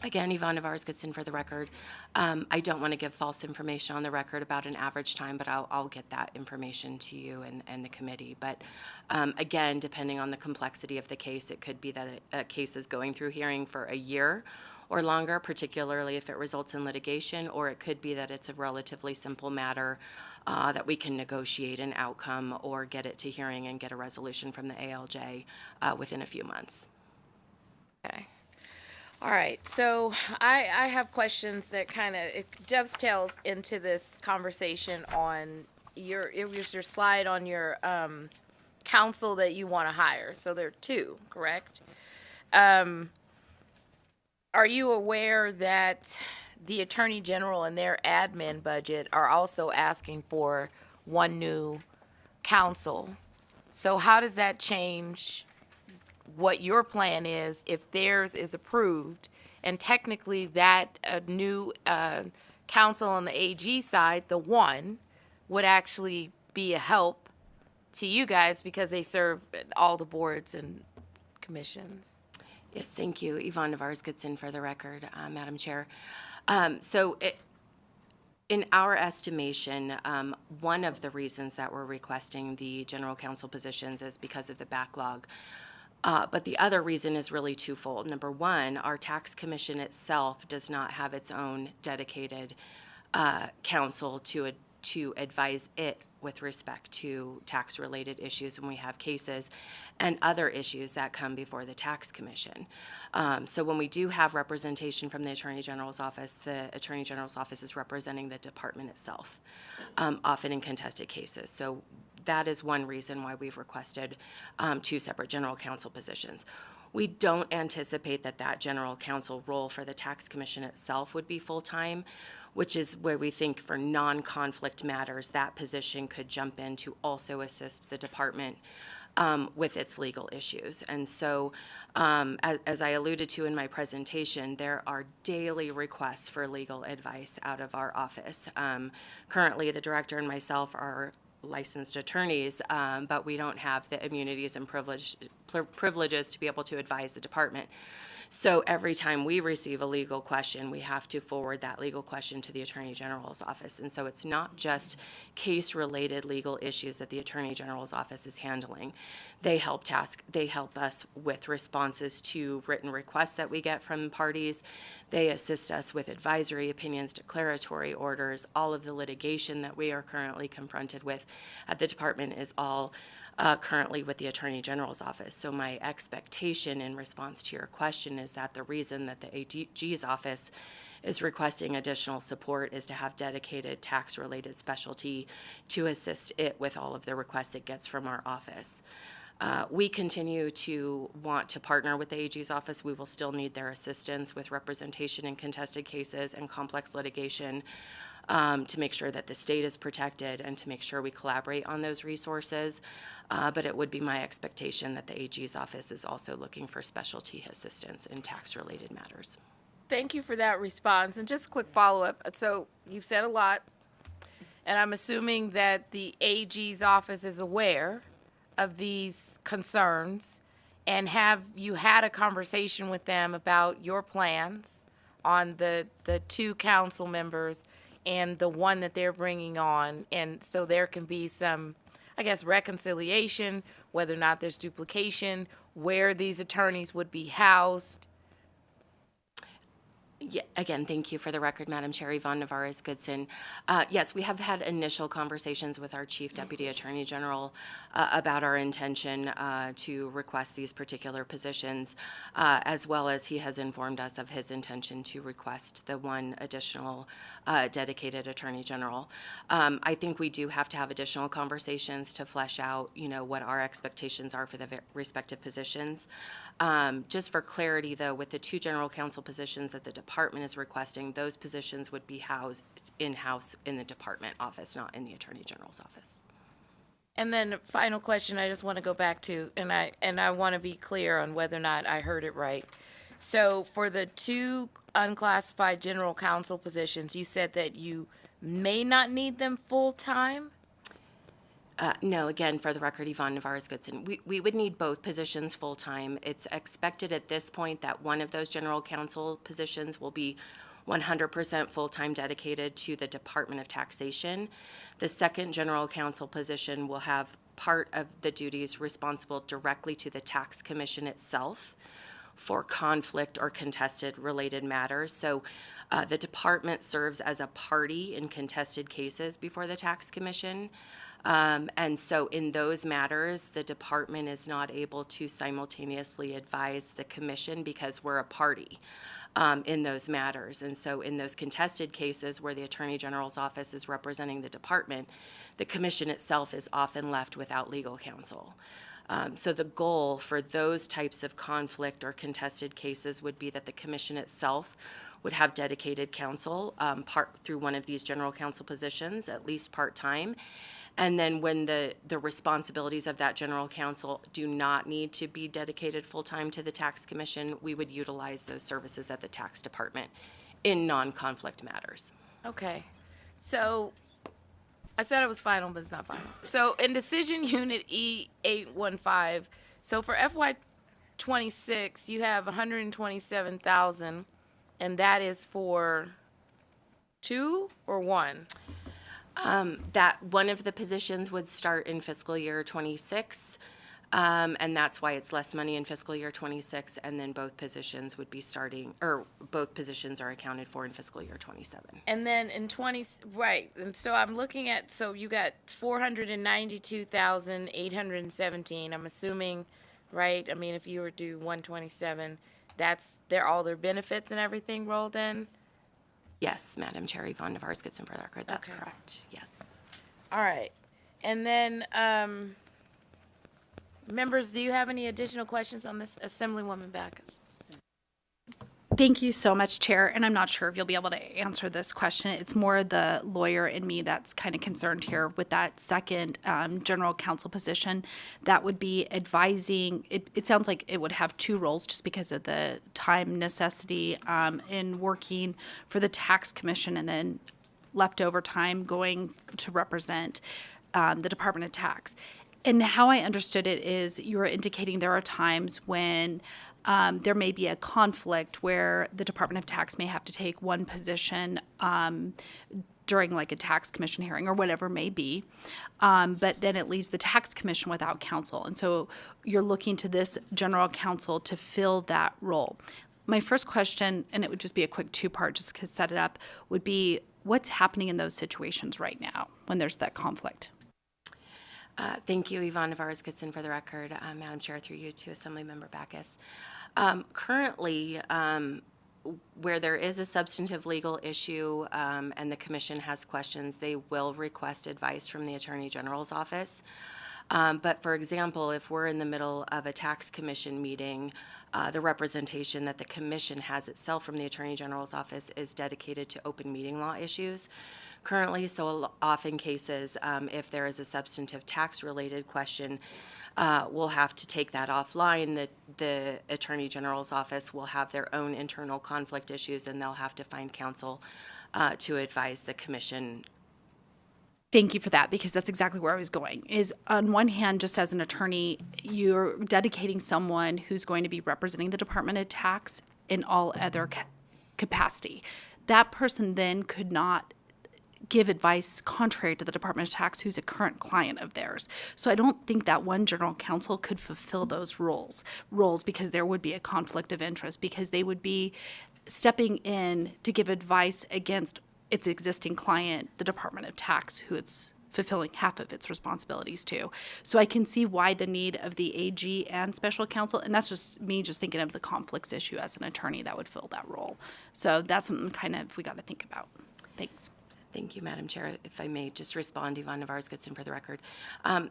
Again, Yvonne Navarez-Goodson, for the record. I don't want to give false information on the record about an average time, but I'll get that information to you and the committee. But again, depending on the complexity of the case, it could be that a case is going through hearing for a year or longer, particularly if it results in litigation, or it could be that it's a relatively simple matter that we can negotiate an outcome or get it to hearing and get a resolution from the ALJ within a few months. Okay. All right, so I have questions that kind of, it dovetails into this conversation on it was your slide on your counsel that you want to hire. So there are two, correct? Are you aware that the Attorney General and their admin budget are also asking for one new counsel? So how does that change what your plan is if theirs is approved? And technically, that new counsel on the AG side, the one, would actually be a help to you guys because they serve all the boards and commissions. Yes, thank you. Yvonne Navarez-Goodson for the record, Madam Chair. In our estimation, one of the reasons that we're requesting the general counsel positions is because of the backlog. But the other reason is really twofold. Number one, our tax commission itself does not have its own dedicated counsel to advise it with respect to tax-related issues when we have cases and other issues that come before the tax commission. So when we do have representation from the Attorney General's office, the Attorney General's office is representing the department itself, often in contested cases. So that is one reason why we've requested two separate general counsel positions. We don't anticipate that general counsel role for the tax commission itself would be full-time, which is where we think for non-conflict matters, that position could jump in to also assist the department with its legal issues. And so, as I alluded to in my presentation, there are daily requests for legal advice out of our office. Currently, the director and myself are licensed attorneys, but we don't have the immunities and privileges to be able to advise the department. So every time we receive a legal question, we have to forward that legal question to the Attorney General's office. And so it's not just case-related legal issues that the Attorney General's office is handling. They help us with responses to written requests that we get from parties. They assist us with advisory opinions, declaratory orders. All of the litigation that we are currently confronted with at the department is all currently with the Attorney General's office. So my expectation in response to your question is that the reason that the AG's office is requesting additional support is to have dedicated tax-related specialty to assist it with all of the requests it gets from our office. We continue to want to partner with the AG's office. We will still need their assistance with representation in contested cases and complex litigation to make sure that the state is protected and to make sure we collaborate on those resources. But it would be my expectation that the AG's office is also looking for specialty assistance in tax-related matters. Thank you for that response. And just a quick follow-up. So you've said a lot, and I'm assuming that the AG's office is aware of these concerns. And have you had a conversation with them about your plans on the two council members and the one that they're bringing on? And so there can be some, I guess, reconciliation, whether or not there's duplication, where these attorneys would be housed. Yeah, again, thank you for the record, Madam Chair. Yvonne Navarez-Goodson. Yes, we have had initial conversations with our Chief Deputy Attorney General about our intention to request these particular positions, as well as he has informed us of his intention to request the one additional dedicated Attorney General. I think we do have to have additional conversations to flesh out, what our expectations are for the respective positions. Just for clarity, though, with the two general counsel positions that the department is requesting, those positions would be housed in-house in the department office, not in the Attorney General's office. And then final question I just want to go back to, and I want to be clear on whether or not I heard it right. So for the two unclassified general counsel positions, you said that you may not need them full-time? No, again, for the record, Yvonne Navarez-Goodson, we would need both positions full-time. It's expected at this point that one of those general counsel positions will be 100% full-time dedicated to the Department of Taxation. The second general counsel position will have part of the duties responsible directly to the tax commission itself for conflict or contested related matters. So the department serves as a party in contested cases before the tax commission. And so in those matters, the department is not able to simultaneously advise the commission because we're a party in those matters. And so in those contested cases where the Attorney General's office is representing the department, the commission itself is often left without legal counsel. So the goal for those types of conflict or contested cases would be that the commission itself would have dedicated counsel, through one of these general counsel positions, at least part-time. And then when the responsibilities of that general counsel do not need to be dedicated full-time to the tax commission, we would utilize those services at the tax department in non-conflict matters. Okay, so I said it was final, but it's not final. So in decision unit E815, so for FY '26, you have 127,000, and that is for 2 or 1? That one of the positions would start in fiscal year '26, and that's why it's less money in fiscal year '26, and then both positions would be starting, or both positions are accounted for in fiscal year '27. And then in 20, right, and so I'm looking at, so you got 492,817, I'm assuming, right? I mean, if you were to do 127, they're all their benefits and everything rolled in? Yes, Madam Chair, Yvonne Navarez gets in for the record. That's Okay. correct, yes. All right. And then, members, do you have any additional questions on this? Assemblywoman Backus. Thank you so much, Chair, and I'm not sure if you'll be able to answer this question. It's more the lawyer in me that's kind of concerned here with that second general counsel position. That would be advising, it sounds like it would have 2 roles just because of the time necessity in working for the tax commission and then leftover time going to represent the Department of Tax. And how I understood it is you were indicating there are times when there may be a conflict where the Department of Tax may have to take one position during like a tax commission hearing or whatever it may be, but then it leaves the tax commission without counsel. And so you're looking to this general counsel to fill that role. My first question, and it would just be a quick 2-part just to set it up, would be what's happening in those situations right now when there's that conflict? Thank you, Yvonne Navarez-Goodson, for the record. Madam Chair, through you to Assemblymember Backus. Currently, where there is a substantive legal issue and the commission has questions, they will request advice from the Attorney General's office. But for example, if we're in the middle of a tax commission meeting, the representation that the commission has itself from the Attorney General's office is dedicated to open meeting law issues currently. So often cases, if there is a substantive tax-related question, we'll have to take that offline. The Attorney General's office will have their own internal conflict issues, and they'll have to find counsel to advise the commission. Thank you for that, because that's exactly where I was going. Is on one hand, just as an attorney, you're dedicating someone who's going to be representing the Department of Tax in all other capacity. That person then could not give advice contrary to the Department of Tax, who's a current client of theirs. So I don't think that one general counsel could fulfill those roles because there would be a conflict of interest, because they would be stepping in to give advice against its existing client, the Department of Tax, who it's fulfilling half of its responsibilities to. So I can see why the need of the AG and special counsel, and that's just me just thinking of the conflicts issue as an attorney that would fill that role. So that's something kind of we got to think about. Thanks. Thank you, Madam Chair. If I may just respond, Yvonne Navarez-Goodson, for the record.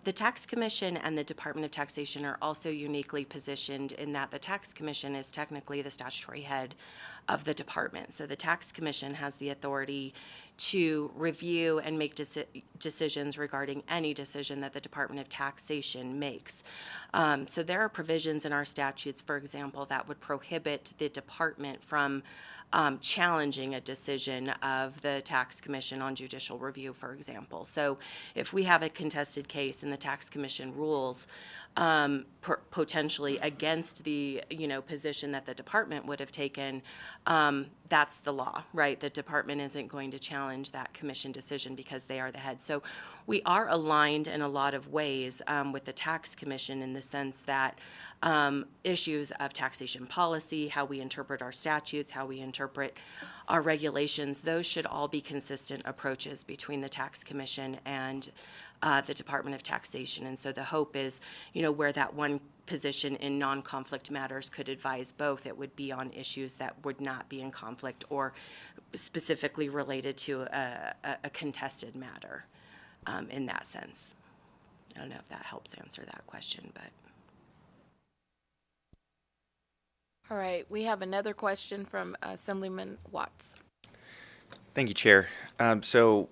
The Tax Commission and the Department of Taxation are also uniquely positioned in that the Tax Commission is technically the statutory head of the department. So the Tax Commission has the authority to review and make decisions regarding any decision that the Department of Taxation makes. So there are provisions in our statutes, for example, that would prohibit the department from challenging a decision of the Tax Commission on judicial review, for example. So if we have a contested case and the Tax Commission rules potentially against the, position that the department would have taken, that's the law, right? The department isn't going to challenge that commission decision because they are the head. So we are aligned in a lot of ways with the Tax Commission in the sense that issues of taxation policy, how we interpret our statutes, how we interpret our regulations, those should all be consistent approaches between the Tax Commission and the Department of Taxation. And so the hope is, where that one position in non-conflict matters could advise both, it would be on issues that would not be in conflict or specifically related to a contested matter in that sense. I don't know if that helps answer that question, but. All right, we have another question from Assemblyman Watts. Thank you, Chair. So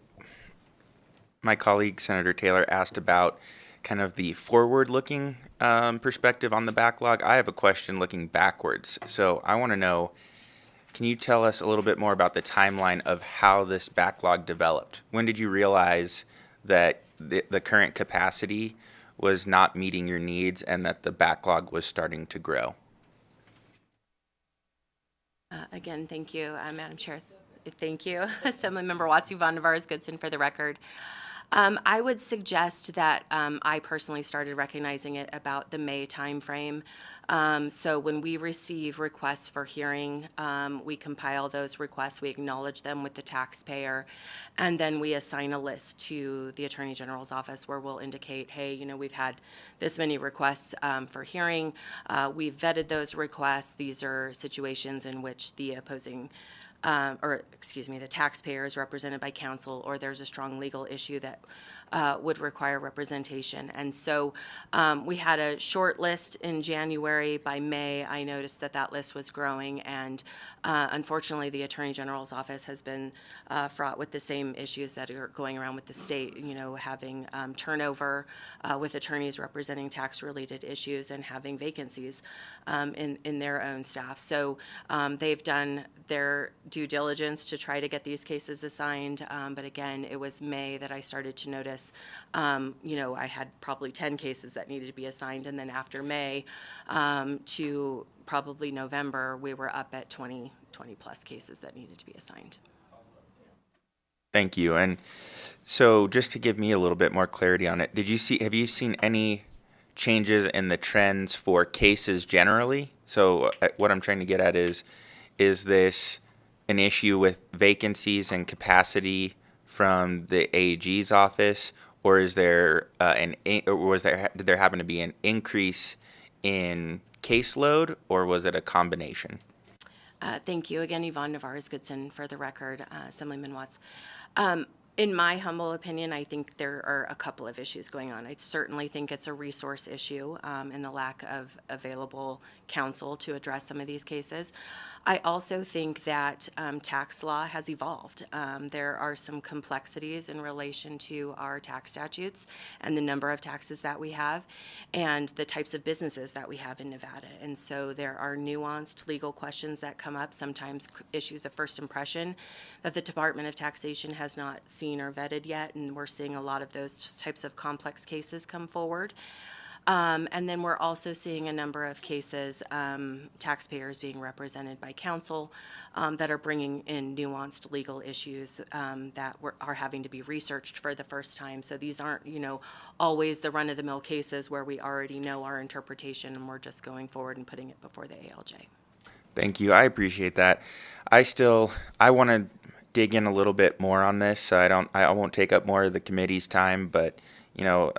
my colleague, Senator Taylor, asked about kind of the forward-looking perspective on the backlog. I have a question looking backwards. So I want to know, can you tell us a little bit more about the timeline of how this backlog developed? When did you realize that the current capacity was not meeting your needs and that the backlog was starting to grow? Again, thank you, Madam Chair. Thank you, Assemblymember Watts, Yvonne Navarez-Goodson, for the record. I would suggest that I personally started recognizing it about the May timeframe. So when we receive requests for hearing, we compile those requests, we acknowledge them with the taxpayer, and then we assign a list to the Attorney General's office where we'll indicate, hey, you know, we've had this many requests for hearing. We've vetted those requests. These are situations in which the opposing the taxpayer is represented by counsel, or there's a strong legal issue that would require representation. And so we had a short list in January. By May, I noticed that that list was growing, and unfortunately, the Attorney General's office has been fraught with the same issues that are going around with the state, you know, having turnover with attorneys representing tax-related issues and having vacancies in their own staff. So they've done their due diligence to try to get these cases assigned, but again, it was May that I started to notice, you know, I had probably 10 cases that needed to be assigned, and then after May to probably November, we were up at 20 plus cases that needed to be assigned. Thank you. And so just to give me a little bit more clarity on it, have you seen any changes in the trends for cases generally? So what I'm trying to get at is this an issue with vacancies and capacity from the AG's office, or is there did there happen to be an increase in caseload, or was it a combination? Thank you again, Yvonne Navarez-Goodson, for the record, Assemblyman Watts. In my humble opinion, I think there are a couple of issues going on. I certainly think it's a resource issue and the lack of available counsel to address some of these cases. I also think that tax law has evolved. There are some complexities in relation to our tax statutes and the number of taxes that we have and the types of businesses that we have in Nevada. And so there are nuanced legal questions that come up, sometimes issues of first impression that the Department of Taxation has not seen or vetted yet, and we're seeing a lot of those types of complex cases come forward. And then we're also seeing a number of cases, taxpayers being represented by counsel that are bringing in nuanced legal issues that are having to be researched for the first time. So these aren't, you know, always the run-of-the-mill cases where we already know our interpretation and we're just going forward and putting it before the ALJ. Thank you. I appreciate that. I want to dig in a little bit more on this, so I won't take up more of the committee's time, but, you know,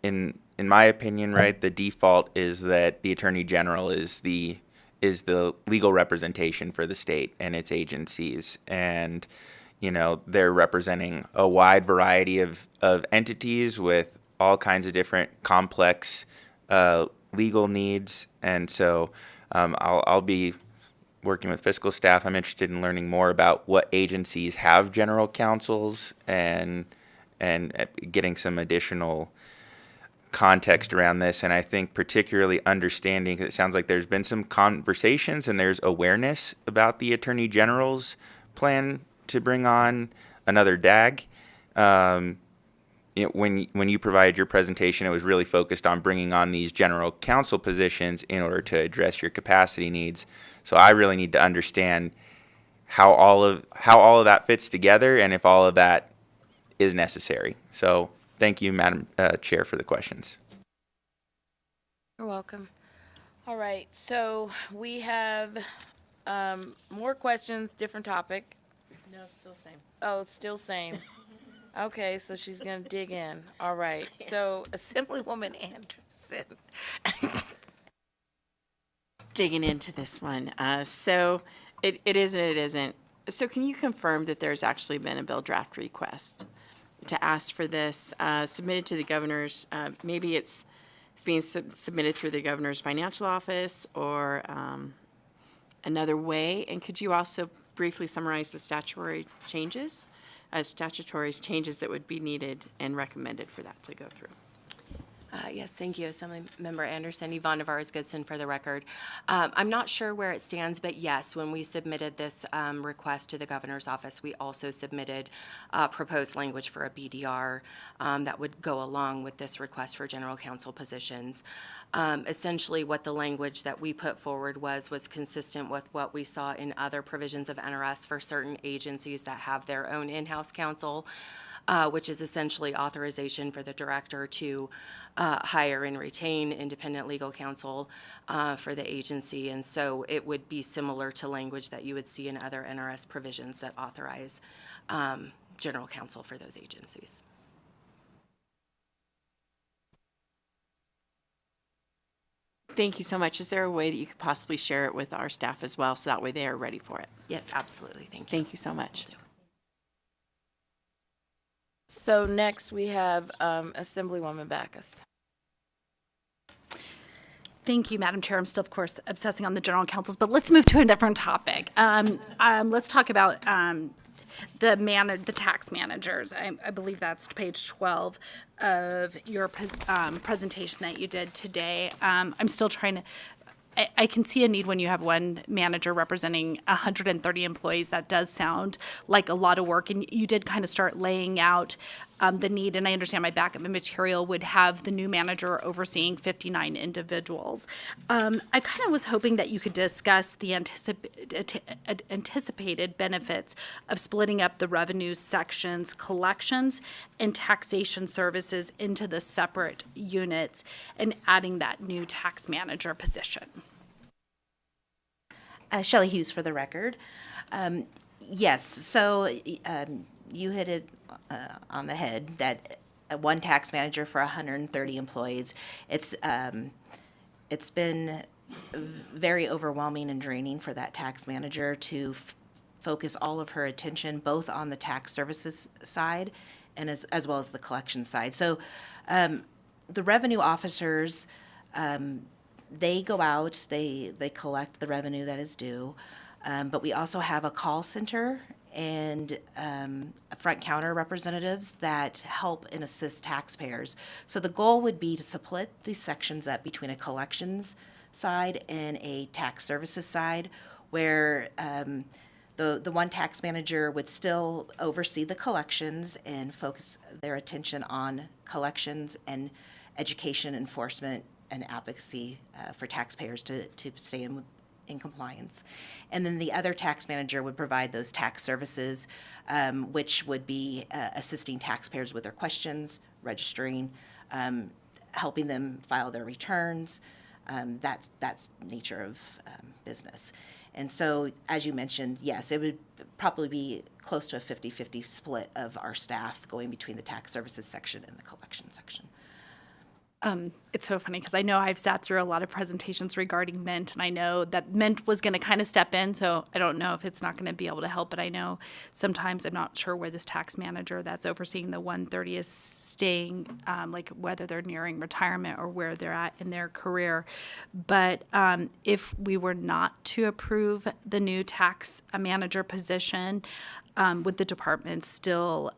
in my opinion, right, the default is that the Attorney General is the legal representation for the state and its agencies, and, you know, they're representing a wide variety of entities with all kinds of different complex legal needs, and so I'll be working with fiscal staff. I'm interested in learning more about what agencies have general counsels and getting some additional context around this. And I think particularly understanding, because it sounds like there's been some conversations and there's awareness about the Attorney General's plan to bring on another DAG. When you provided your presentation, it was really focused on bringing on these general counsel positions in order to address your capacity needs. So I really need to understand how all of that fits together and if all of that is necessary. So thank you, Madam Chair, for the questions. You're welcome. All right, so we have more questions, different topic. No, still same. Oh, it's still same. Okay, so she's gonna dig in. All right, so Assemblywoman Anderson. Digging into this one. So it is and it isn't. So can you confirm that there's actually been a bill draft request to ask for this submitted to the governor's, maybe it's being submitted through the governor's financial office or another way. And could you also briefly summarize the statutory changes that would be needed and recommended for that to go through? Yes, thank you, Assemblymember Anderson. Yvonne Navarez-Goodson for the record. I'm not sure where it stands, but yes, when we submitted this request to the governor's office, we also submitted proposed language for a BDR that would go along with this request for general counsel positions. Essentially, what the language that we put forward was consistent with what we saw in other provisions of NRS for certain agencies that have their own in-house counsel. Which is essentially authorization for the director to hire and retain independent legal counsel for the agency. And so it would be similar to language that you would see in other NRS provisions that authorize general counsel for those agencies. Thank you so much. Is there a way that you could possibly share it with our staff as well, so that way they are ready for it? Yes, absolutely. Thank you. Thank you so much. So next we have Assemblywoman Backus. Thank you, Madam Chair. I'm still, of course, obsessing on the general counsels, but let's move to a different topic. Let's talk about the tax managers. I believe that's page 12 of your presentation that you did today. I'm still trying to. I can see a need when you have one manager representing 130 employees. That does sound like a lot of work, and you did kind of start laying out the need, and I understand my backup material would have the new manager overseeing 59 individuals. I kind of was hoping that you could discuss the anticipated benefits of splitting up the revenue sections, collections, and taxation services into the separate units and adding that new tax manager position. Shelley Hughes for the record. Yes, so you hit it on the head that one tax manager for 130 employees. It's been very overwhelming and draining for that tax manager to focus all of her attention both on the tax services side and as well as the collection side. So the revenue officers, they go out, they collect the revenue that is due, but we also have a call center and front counter representatives that help and assist taxpayers. So the goal would be to split these sections up between a collections side and a tax services side, where the one tax manager would still oversee the collections and focus their attention on collections and education, enforcement, and advocacy for taxpayers to stay in compliance. And then the other tax manager would provide those tax services, which would be assisting taxpayers with their questions, registering, helping them file their returns. That's nature of business. And so, as you mentioned, yes, it would probably be close to a 50-50 split of our staff going between the tax services section and the collection section. It's so funny because I know I've sat through a lot of presentations regarding Mint, and I know that Mint was going to kind of step in, so I don't know if it's not going to be able to help, but I know sometimes I'm not sure where this tax manager that's overseeing the 130 is staying, like whether they're nearing retirement or where they're at in their career. But if we were not to approve the new tax manager position, would the department still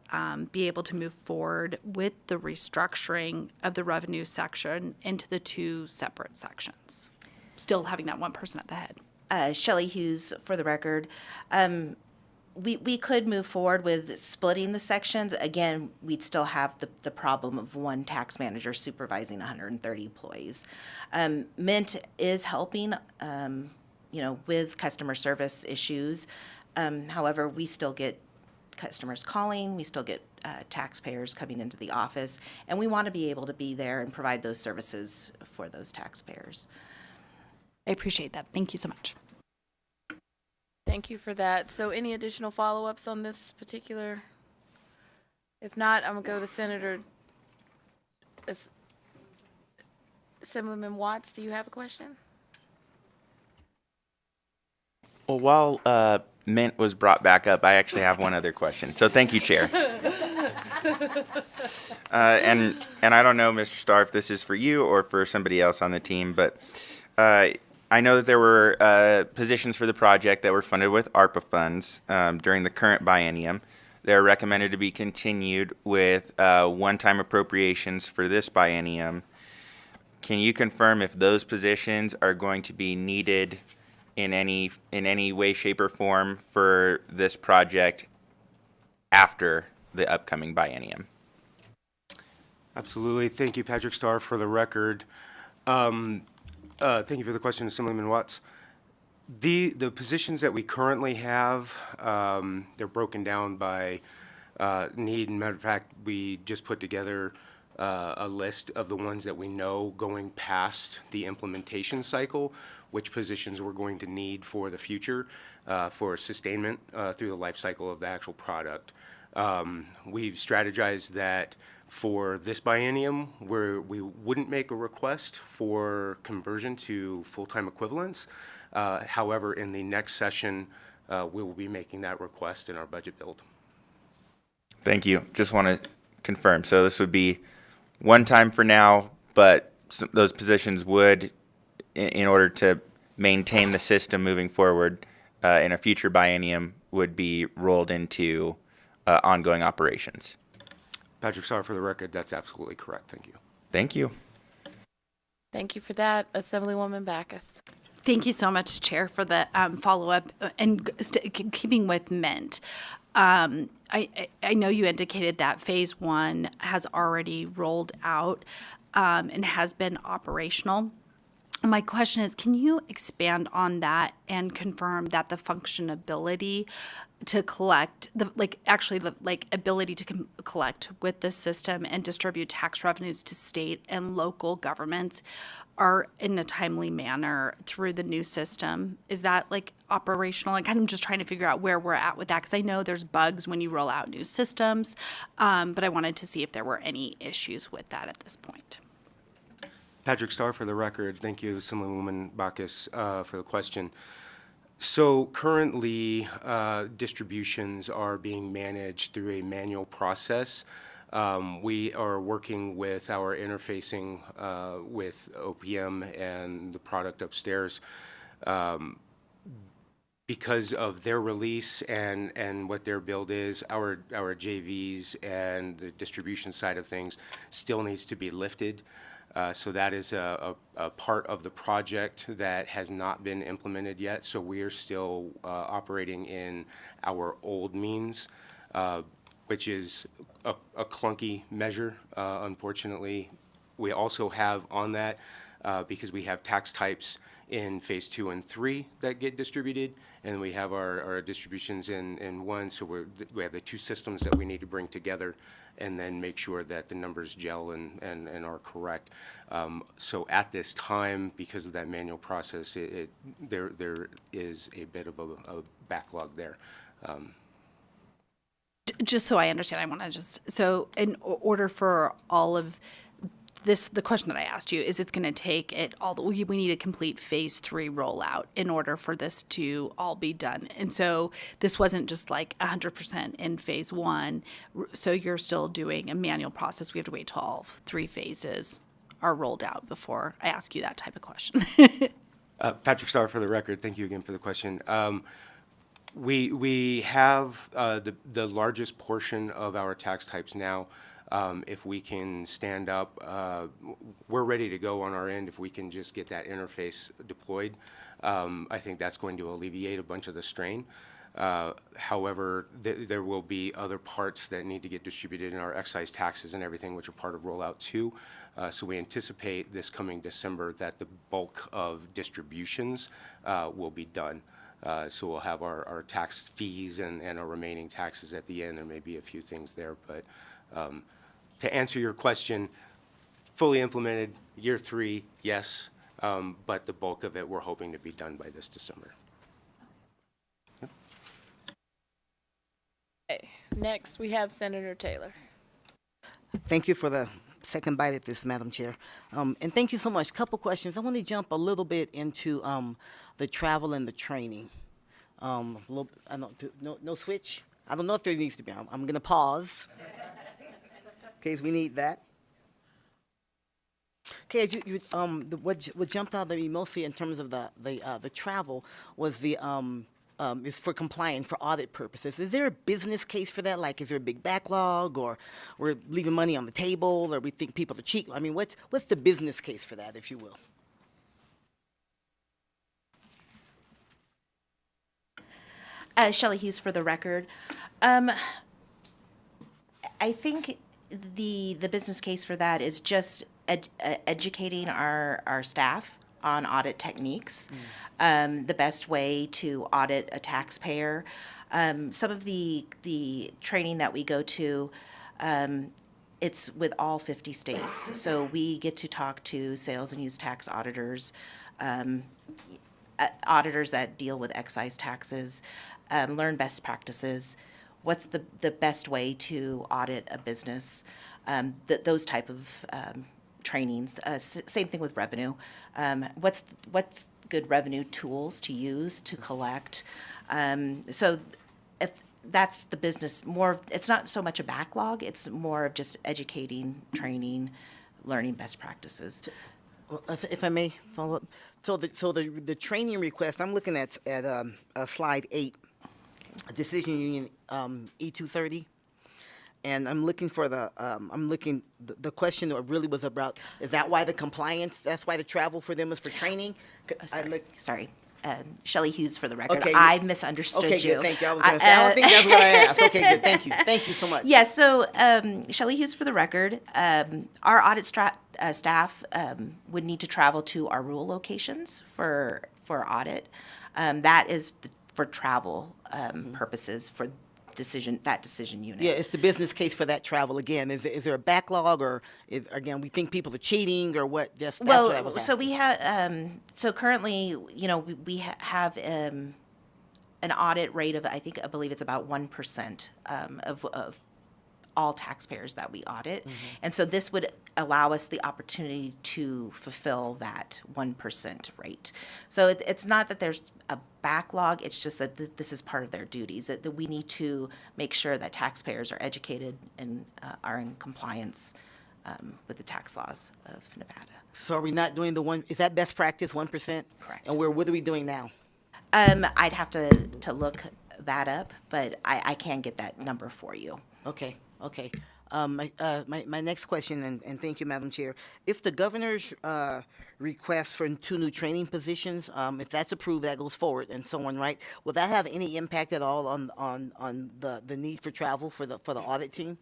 be able to move forward with the restructuring of the revenue section into the two separate sections, still having that one person at the head? Shelley Hughes for the record. We could move forward with splitting the sections. Again, we'd still have the problem of one tax manager supervising 130 employees. Mint is helping, with customer service issues. However, we still get customers calling, we still get taxpayers coming into the office, and we want to be able to be there and provide those services for those taxpayers. I appreciate that. Thank you so much. Thank you for that. So any additional follow-ups on this particular? If not, I'm going to go to Senator Assemblyman Watts. Do you have a question? Well, while Mint was brought back up, I actually have one other question. So thank you, Chair. And I don't know, Mr. Starr, if this is for you or for somebody else on the team, but I know that there were positions for the project that were funded with ARPA funds during the current biennium. They're recommended to be continued with one-time appropriations for this biennium. Can you confirm if those positions are going to be needed in any way, shape, or form for this project after the upcoming biennium? Absolutely. Thank you, Patrick Starr, for the record. Thank you for the question, Assemblyman Watts. The positions that we currently have, they're broken down by need. And matter of fact, we just put together a list of the ones that we know going past the implementation cycle, which positions we're going to need for the future for sustainment through the life cycle of the actual product. We've strategized that for this biennium, we wouldn't make a request for conversion to full-time equivalents. However, in the next session, we will be making that request in our budget build. Thank you. Just want to confirm. So this would be one time for now, but those positions would, in order to maintain the system moving forward in a future biennium, would be rolled into ongoing operations. Patrick Starr, for the record, that's absolutely correct. Thank you. Thank you. Thank you for that, Assemblywoman Backus. Thank you so much, Chair, for the follow-up. And keeping with Mint, I know you indicated that Phase 1 has already rolled out and has been operational. My question is, can you expand on that and confirm that the functionality to collect, ability to collect with this system and distribute tax revenues to state and local governments are in a timely manner through the new system? Is that operational? I'm kind of just trying to figure out where we're at with that, because I know there's bugs when you roll out new systems, but I wanted to see if there were any issues with that at this point. Patrick Starr, for the record. Thank you, Assemblywoman Backus, for the question. So currently, distributions are being managed through a manual process. We are working with our interfacing with OPM and the product upstairs because of their release and what their build is. Our JVs and the distribution side of things still needs to be lifted. So that is a part of the project that has not been implemented yet. So we are still operating in our old means, which is a clunky measure, unfortunately. We also have on that, because we have tax types in Phase 2 and 3 that get distributed, and we have our distributions in 1. So we have the two systems that we need to bring together and then make sure that the numbers gel and are correct. So at this time, because of that manual process, there is a bit of a backlog there. Just so I understand, I want to so in order for all of this, the question that I asked you is, it's going to take it all, we need a complete Phase 3 rollout in order for this to all be done. And so this wasn't just 100% in Phase 1. So you're still doing a manual process. We have to wait till all 3 phases are rolled out before I ask you that type of question. Patrick Starr, for the record, thank you again for the question. We have the largest portion of our tax types now. If we can stand up, we're ready to go on our end. If we can just get that interface deployed, I think that's going to alleviate a bunch of the strain. However, there will be other parts that need to get distributed in our excise taxes and everything, which are part of rollout 2. So we anticipate this coming December that the bulk of distributions will be done. So we'll have our tax fees and our remaining taxes at the end. There may be a few things there, but to answer your question, fully implemented year 3, yes, but the bulk of it we're hoping to be done by this December. Okay. Next, we have Senator Taylor. Thank you for the second bite at this, Madam Chair. And thank you so much. Couple questions. I want to jump a little bit into the travel and the training. No switch? I don't know if there needs to be. I'm going to pause. case we need that. Okay, what jumped out at me mostly in terms of the travel was the is for compliance for audit purposes. Is there a business case for that? Like, is there a big backlog, or we're leaving money on the table, or we think people are cheap? I mean, what's the business case for that, if you will? Shelley Hughes for the record. I think the business case for that is just educating our staff on audit techniques, the best way to audit a taxpayer. Some of the training that we go to, it's with all 50 states. So we get to talk to sales and use tax auditors, auditors that deal with excise taxes, learn best practices. What's the best way to audit a business? Those type of trainings. Same thing with revenue. What's good revenue tools to use to collect? So if that's the business, it's not so much a backlog. It's more of just educating, training, learning best practices. Well, if I may follow up, so the training request, I'm looking at slide 8, Decision Union E230, and I'm looking for the question that really was about, is that why the compliance? That's why the travel for them is for training? Sorry. Shelley Hughes for the record. Okay. I misunderstood Okay, you. good, thank you. I was going to say, I don't think that's what I asked. Okay, good, thank you. Thank you so much. Yeah, so Shelley Hughes for the record. Our audit staff would need to travel to our rural locations for audit. That is for travel purposes for decision unit. Yeah, it's the business case for that travel again. Is there a backlog, or again, we think people are cheating, or what? That's what I was So asking. we have so currently, we have an audit rate of, I believe it's about 1% of all taxpayers that we audit. And so this would allow us the opportunity to fulfill that 1% rate. So it's not that there's a backlog, it's just that this is part of their duties, that we need to make sure that taxpayers are educated and are in compliance with the tax laws of Nevada. So are we not doing is that best practice, 1%? Correct. And what are we doing now? I'd have to look that up, but I can get that number for you. Okay. My next question, and thank you, Madam Chair. If the governor's request for 2 new training positions, if that's approved, that goes forward and so on, right? Will that have any impact at all on the need for travel for the audit team?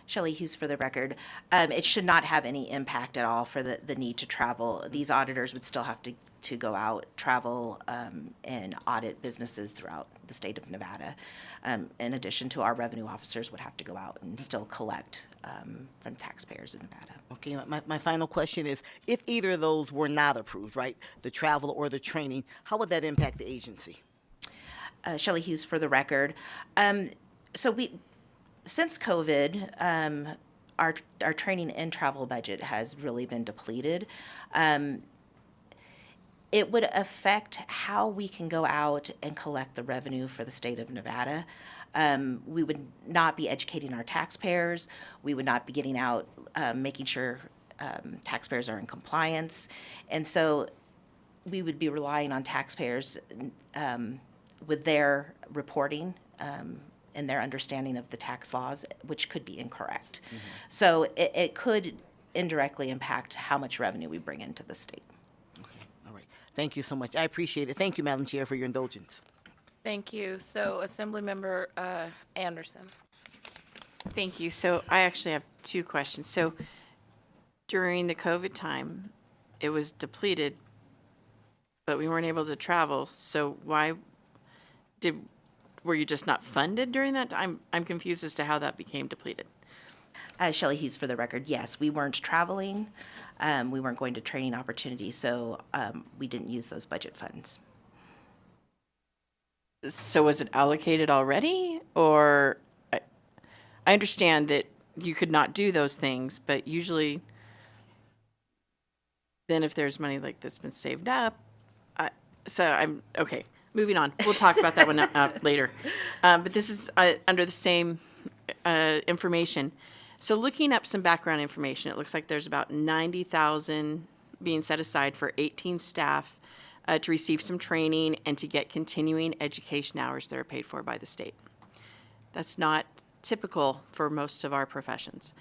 Shelley Hughes for the record. It should not have any impact at all for the need to travel. These auditors would still have to go out, travel, and audit businesses throughout the state of Nevada. In addition to our revenue officers would have to go out and still collect from taxpayers in Nevada. Okay, my final question is, if either of those were not approved, right, the travel or the training, how would that impact the agency? Shelley Hughes for the record. Since COVID, our training and travel budget has really been depleted. It would affect how we can go out and collect the revenue for the state of Nevada. We would not be educating our taxpayers. We would not be getting out, making sure taxpayers are in compliance. And so we would be relying on taxpayers with their reporting and their understanding of the tax laws, which could be incorrect. So it could indirectly impact how much revenue we bring into the state. Thank you so much. I appreciate it. Thank you, Madam Chair, for your indulgence. Thank you. So Assemblymember Anderson. Thank you. So I actually have 2 questions. So during the COVID time, it was depleted, but we weren't able to travel. So why were you just not funded during that time? I'm confused as to how that became depleted. Shelley Hughes for the record. Yes, we weren't traveling. We weren't going to training opportunities, so we didn't use those budget funds. So was it allocated already? Or I understand that you could not do those things, but usually then if there's money like that's been saved up, okay, moving on. We'll talk about that one later. But this is under the same information. So looking up some background information, it looks like there's about 90,000 being set aside for 18 staff to receive some training and to get continuing education hours that are paid for by the state. That's not typical for most of our professions.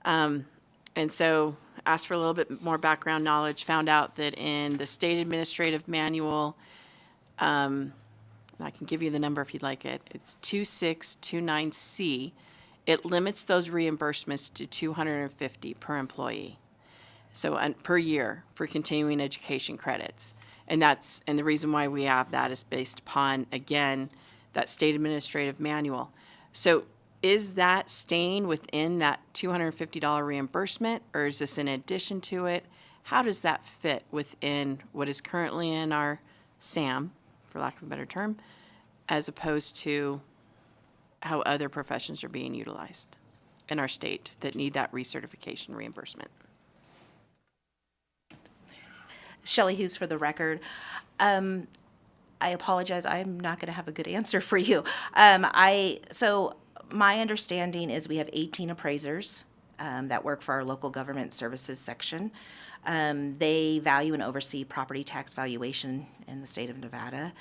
And so asked for a little bit more background knowledge, found out that in the state administrative manual, and I can give you the number if you'd like it, it's 2629C. It limits those reimbursements to $250 per employee. So per year for continuing education credits. And the reason why we have that is based upon, again, that state administrative manual. So is that staying within that $250 reimbursement, or is this in addition to it? How does that fit within what is currently in our SAM, for lack of a better term, as opposed to how other professions are being utilized in our state that need that recertification reimbursement? Shelley Hughes for the record. I apologize, I'm not going to have a good answer for you. So my understanding is we have 18 appraisers that work for our local government services section. They value and oversee property tax valuation in the state of Nevada.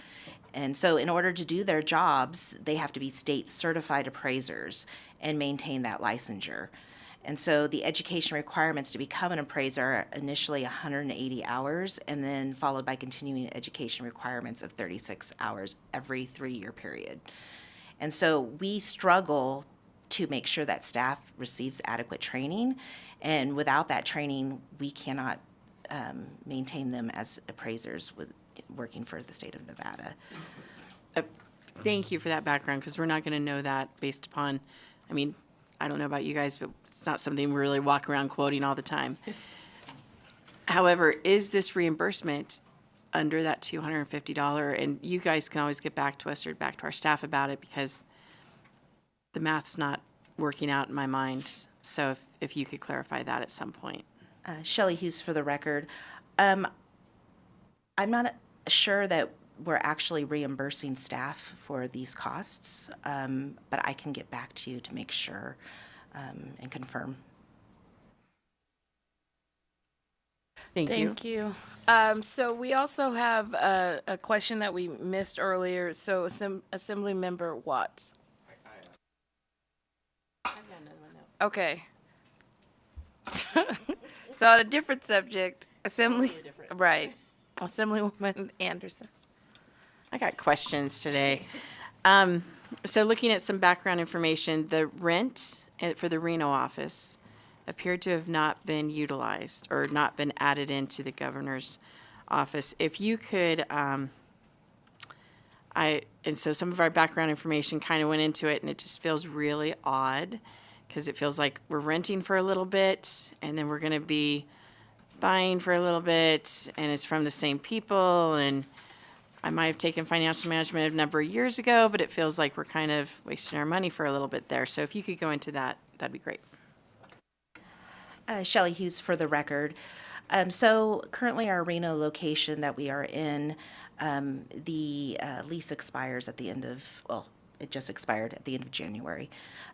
And so in order to do their jobs, they have to be state certified appraisers and maintain that licensure. And so the education requirements to become an appraiser are initially 180 hours and then followed by continuing education requirements of 36 hours every 3-year period. And so we struggle to make sure that staff receives adequate training. And without that training, we cannot maintain them as appraisers working for the state of Nevada. Thank you for that background, because we're not going to know that based upon, I mean, I don't know about you guys, but it's not something we really walk around quoting all the time. However, is this reimbursement under that $250? And you guys can always get back to us or back to our staff about it, because the math's not working out in my mind. So if you could clarify that at some point. Shelley Hughes for the record. I'm not sure that we're actually reimbursing staff for these costs, but I can get back to you to make sure and confirm. Thank you. Thank you. So we also have a question that we missed earlier. So Assembly Member Watts. Okay. So on a different subject, right, Assemblywoman Anderson. I got questions today. So looking at some background information, the rent for the Reno office appeared to have not been utilized or not been added into the governor's office. If you could, and so some of our background information kind of went into it, and it just feels really odd, because it feels like we're renting for a little bit, and then we're going to be buying for a little bit, and it's from the same people, and I might have taken financial management a number of years ago, but it feels like we're kind of wasting our money for a little bit there. So if you could go into that, that'd be great. Shelley Hughes for the record. So currently our Reno location that we are in, the lease expires at the end of, well, it just expired at the end of January.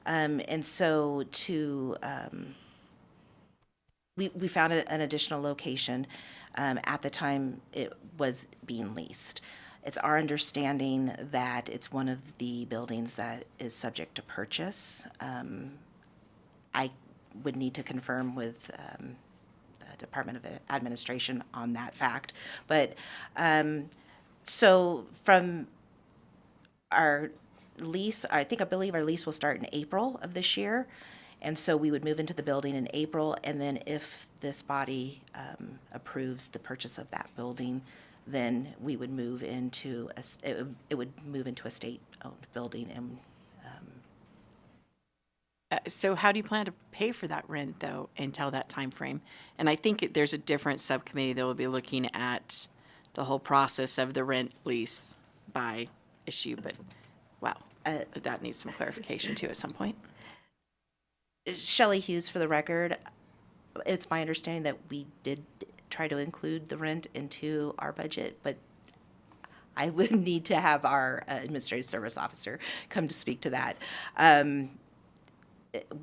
And so we found an additional location at the time it was being leased. It's our understanding that it's one of the buildings that is subject to purchase. I would need to confirm with the Department of Administration on that fact. But so from our lease, I believe our lease will start in April of this year. And so we would move into the building in April, and then if this body approves the purchase of that building, then we would move into it would move into a state-owned building. And So how do you plan to pay for that rent, though, until that time frame? And I think there's a different subcommittee that will be looking at the whole process of the rent lease by issue, but wow, that needs some clarification too at some point. Shelley Hughes for the record. It's my understanding that we did try to include the rent into our budget, but I would need to have our administrative service officer come to speak to that.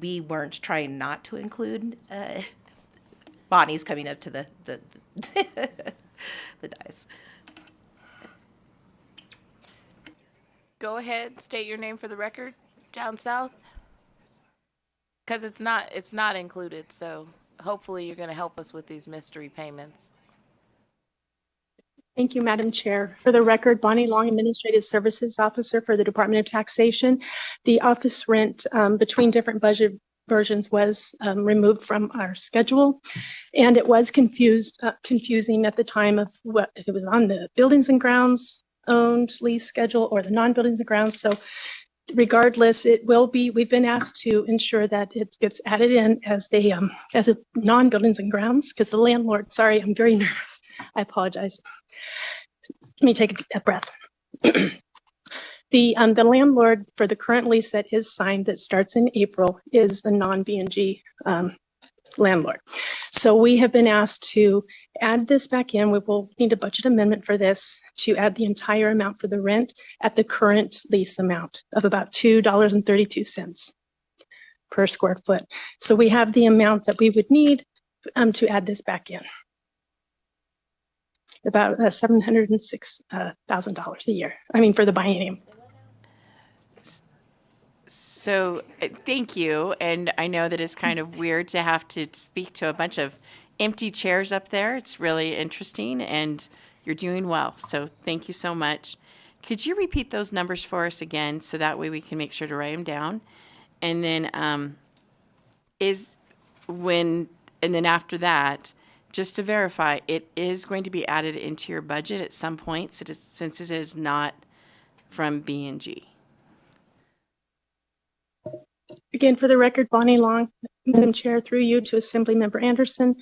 we weren't trying not to include, Bonnie's coming up to the the dais. Go ahead, state your name for the record, down south. Because it's not included, so hopefully you're gonna help us with these mystery payments. Thank you, Madam Chair. For the record, Bonnie Long, Administrative Services Officer for the Department of Taxation. The office rent between different budget versions was removed from our schedule, and it was confusing at the time of what if it was on the buildings and grounds owned lease schedule or the non-buildings and grounds. So regardless, it will be, we've been asked to ensure that it gets added in as a non-buildings and grounds, because the landlord, sorry, I'm very nervous. I apologize. Let me take a breath. The landlord for the current lease that is signed that starts in April is the non-B&G landlord. So we have been asked to add this back in. We will need a budget amendment for this to add the entire amount for the rent at the current lease amount of about $2.32 per square foot. So we have the amount that we would need to add this back in. About $706,000 a year. I mean, for the biennium. So thank you. And I know that it's kind of weird to have to speak to a bunch of empty chairs up there. It's really interesting and you're doing well. So thank you so much. Could you repeat those numbers for us again so that way we can make sure to write them down? And then after that, just to verify, it is going to be added into your budget at some point since it is not from B&G. Again, for the record, Bonnie Long, Madam Chair, through you to Assemblymember Anderson.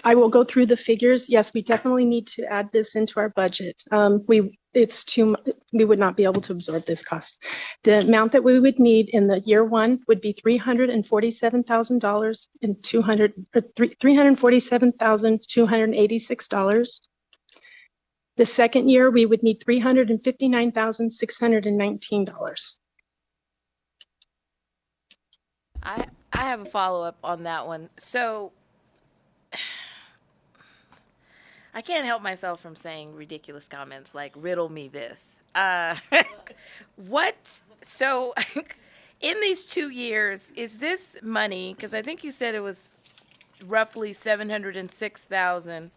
I will go through the figures. Yes, we definitely need to add this into our budget. We would not be able to absorb this cost. The amount that we would need in the year one would be $347,000 and $347,286. The second year, we would need $359,619. I have a follow-up on that one. So I can't help myself from saying ridiculous comments like riddle me this. So in these 2 years, is this money, because I think you said it was roughly $706,000,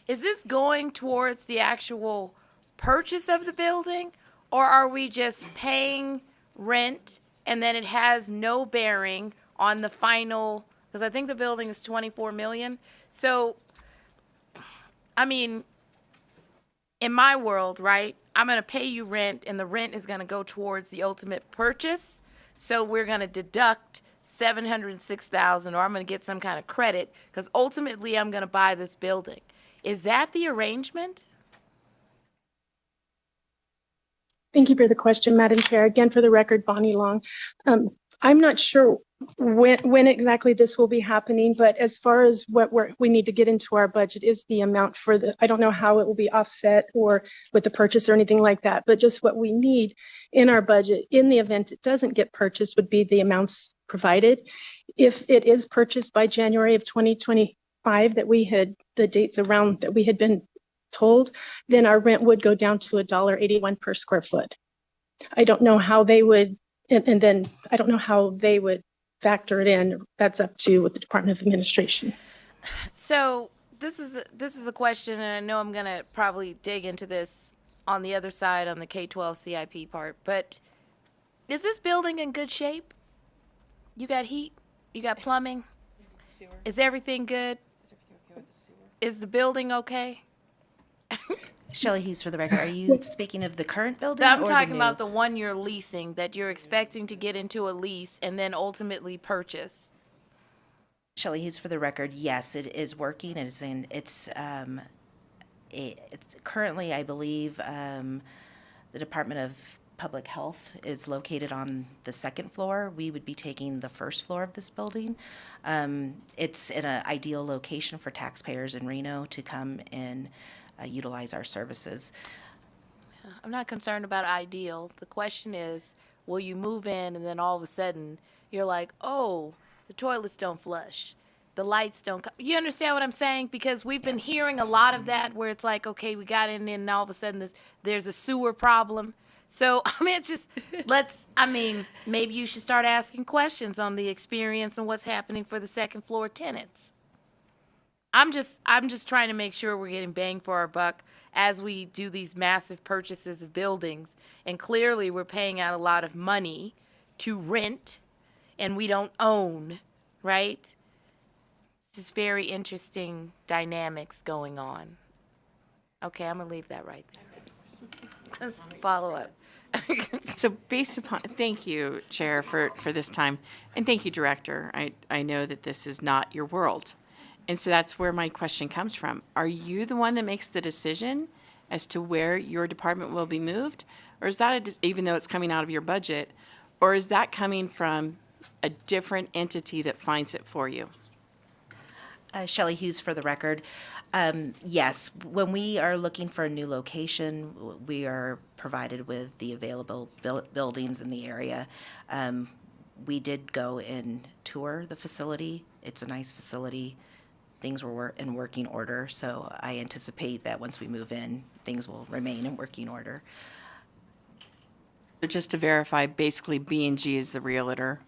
is this going towards the actual purchase of the building, or are we just paying rent and then it has no bearing on the final, because I think the building is 24 million. So, I mean, in my world, right, I'm going to pay you rent and the rent is going to go towards the ultimate purchase. So we're going to deduct $706,000, or I'm going to get some kind of credit because ultimately I'm going to buy this building. Is that the arrangement? Thank you for the question, Madam Chair. Again, for the record, Bonnie Long. I'm not sure when exactly this will be happening, but as far as what we need to get into our budget is the amount for the, I don't know how it will be offset or with the purchase or anything like that, but just what we need in our budget in the event it doesn't get purchased would be the amounts provided. If it is purchased by January of 2025, that we had the dates around that we had been told, then our rent would go down to $1.81 per square foot. I don't know how they would, and then I don't know how they would factor it in. That's up to with the Department of Administration. So this is a question, and I know I'm gonna probably dig into this on the other side on the K-12 CIP part, but is this building in good shape? You got heat? You got plumbing? Is everything good? Is the building okay? Shelley Hughes for the record. Are you speaking of the current building? I'm or the talking new? about the one you're leasing, that you're expecting to get into a lease and then ultimately purchase. Shelley Hughes for the record. Yes, it is working. It's currently, I believe, the Department of Public Health is located on the second floor. We would be taking the first floor of this building. It's in an ideal location for taxpayers in Reno to come and utilize our services. I'm not concerned about ideal. The question is, will you move in and then all of a sudden you're like, oh, the toilets don't flush. The lights don't come. You understand what I'm saying? Because we've been hearing a lot of that where it's like, okay, we got in and all of a sudden there's a sewer problem. So, I mean, it's just, maybe you should start asking questions on the experience and what's happening for the second floor tenants. I'm just trying to make sure we're getting bang for our buck as we do these massive purchases of buildings. And clearly we're paying out a lot of money to rent and we don't own, right? Just very interesting dynamics going on. Okay, I'm gonna leave that right there. Let's follow up. So based upon, thank you, Chair, for this time, and thank you, Director. I know that this is not your world, and so that's where my question comes from. Are you the one that makes the decision as to where your department will be moved? Or is that, even though it's coming out of your budget, or is that coming from a different entity that finds it for you? Shelley Hughes for the record. Yes, when we are looking for a new location, we are provided with the available buildings in the area. We did go and tour the facility. It's a nice facility. Things were in working order, so I anticipate that once we move in, things will remain in working order. So just to verify, basically B&G is the realtor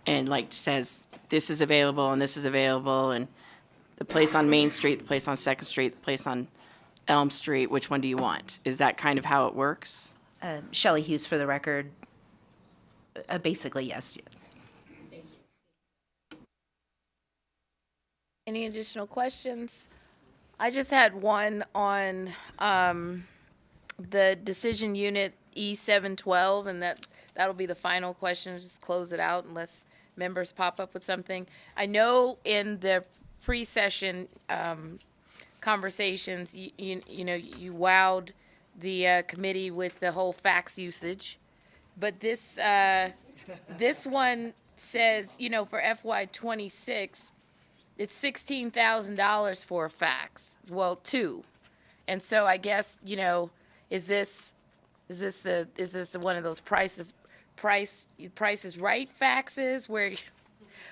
and like says, this is available and this is available, and the place on Main Street, the place on Second Street, the place on Elm Street, which one do you want? Is that kind of how it works? Shelley Hughes for the record. Basically, yes. Any additional questions? I just had one on the decision unit E712, and that'll be the final question. Just close it out unless members pop up with something. I know in the pre-session conversations, you wowed the committee with the whole fax usage, but this one says, for FY26, it's $16,000 for a fax. Well, two, and so I guess is this the one of those price is right faxes where?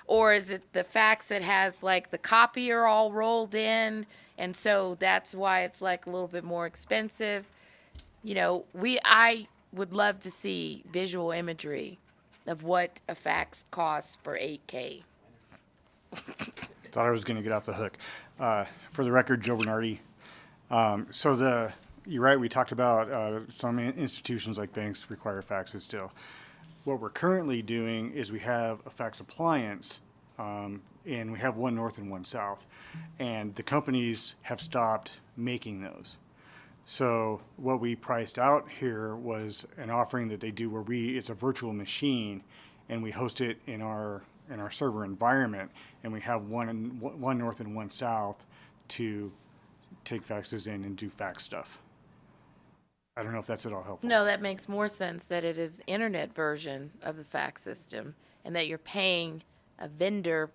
Or is it the fax that has like the copier all rolled in, and so that's why it's like a little bit more expensive? I would love to see visual imagery of what a fax costs for 8K. Thought I was going to get off the hook. For the record, Joe Bernardi. You're right, we talked about some institutions like banks require faxes still. What we're currently doing is we have a fax appliance, and we have one north and one south, and the companies have stopped making those. So what we priced out here was an offering that they do where it's a virtual machine, and we host it in our server environment, and we have one north and one south to take faxes in and do fax stuff. I don't know if that's at all helpful. No, that makes more sense that it is internet version of the fax system and that you're paying a vendor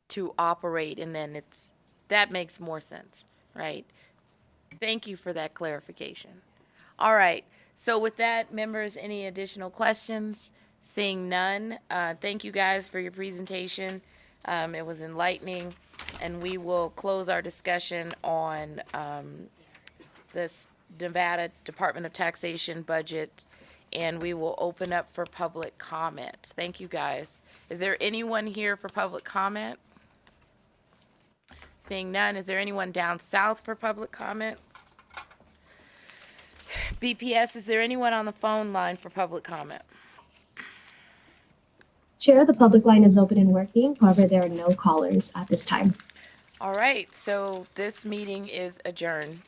to operate, and then that makes more sense, right? Thank you for that clarification. All right, so with that, members, any additional questions? Seeing none, thank you guys for your presentation. It was enlightening, and we will close our discussion on this Nevada Department of Taxation budget, and we will open up for public comment. Thank you, guys. Is there anyone here for public comment? Seeing none, is there anyone down south for public comment? BPS, is there anyone on the phone line for public comment? Chair, the public line is open and working. However, there are no callers at this time. All right, so this meeting is adjourned.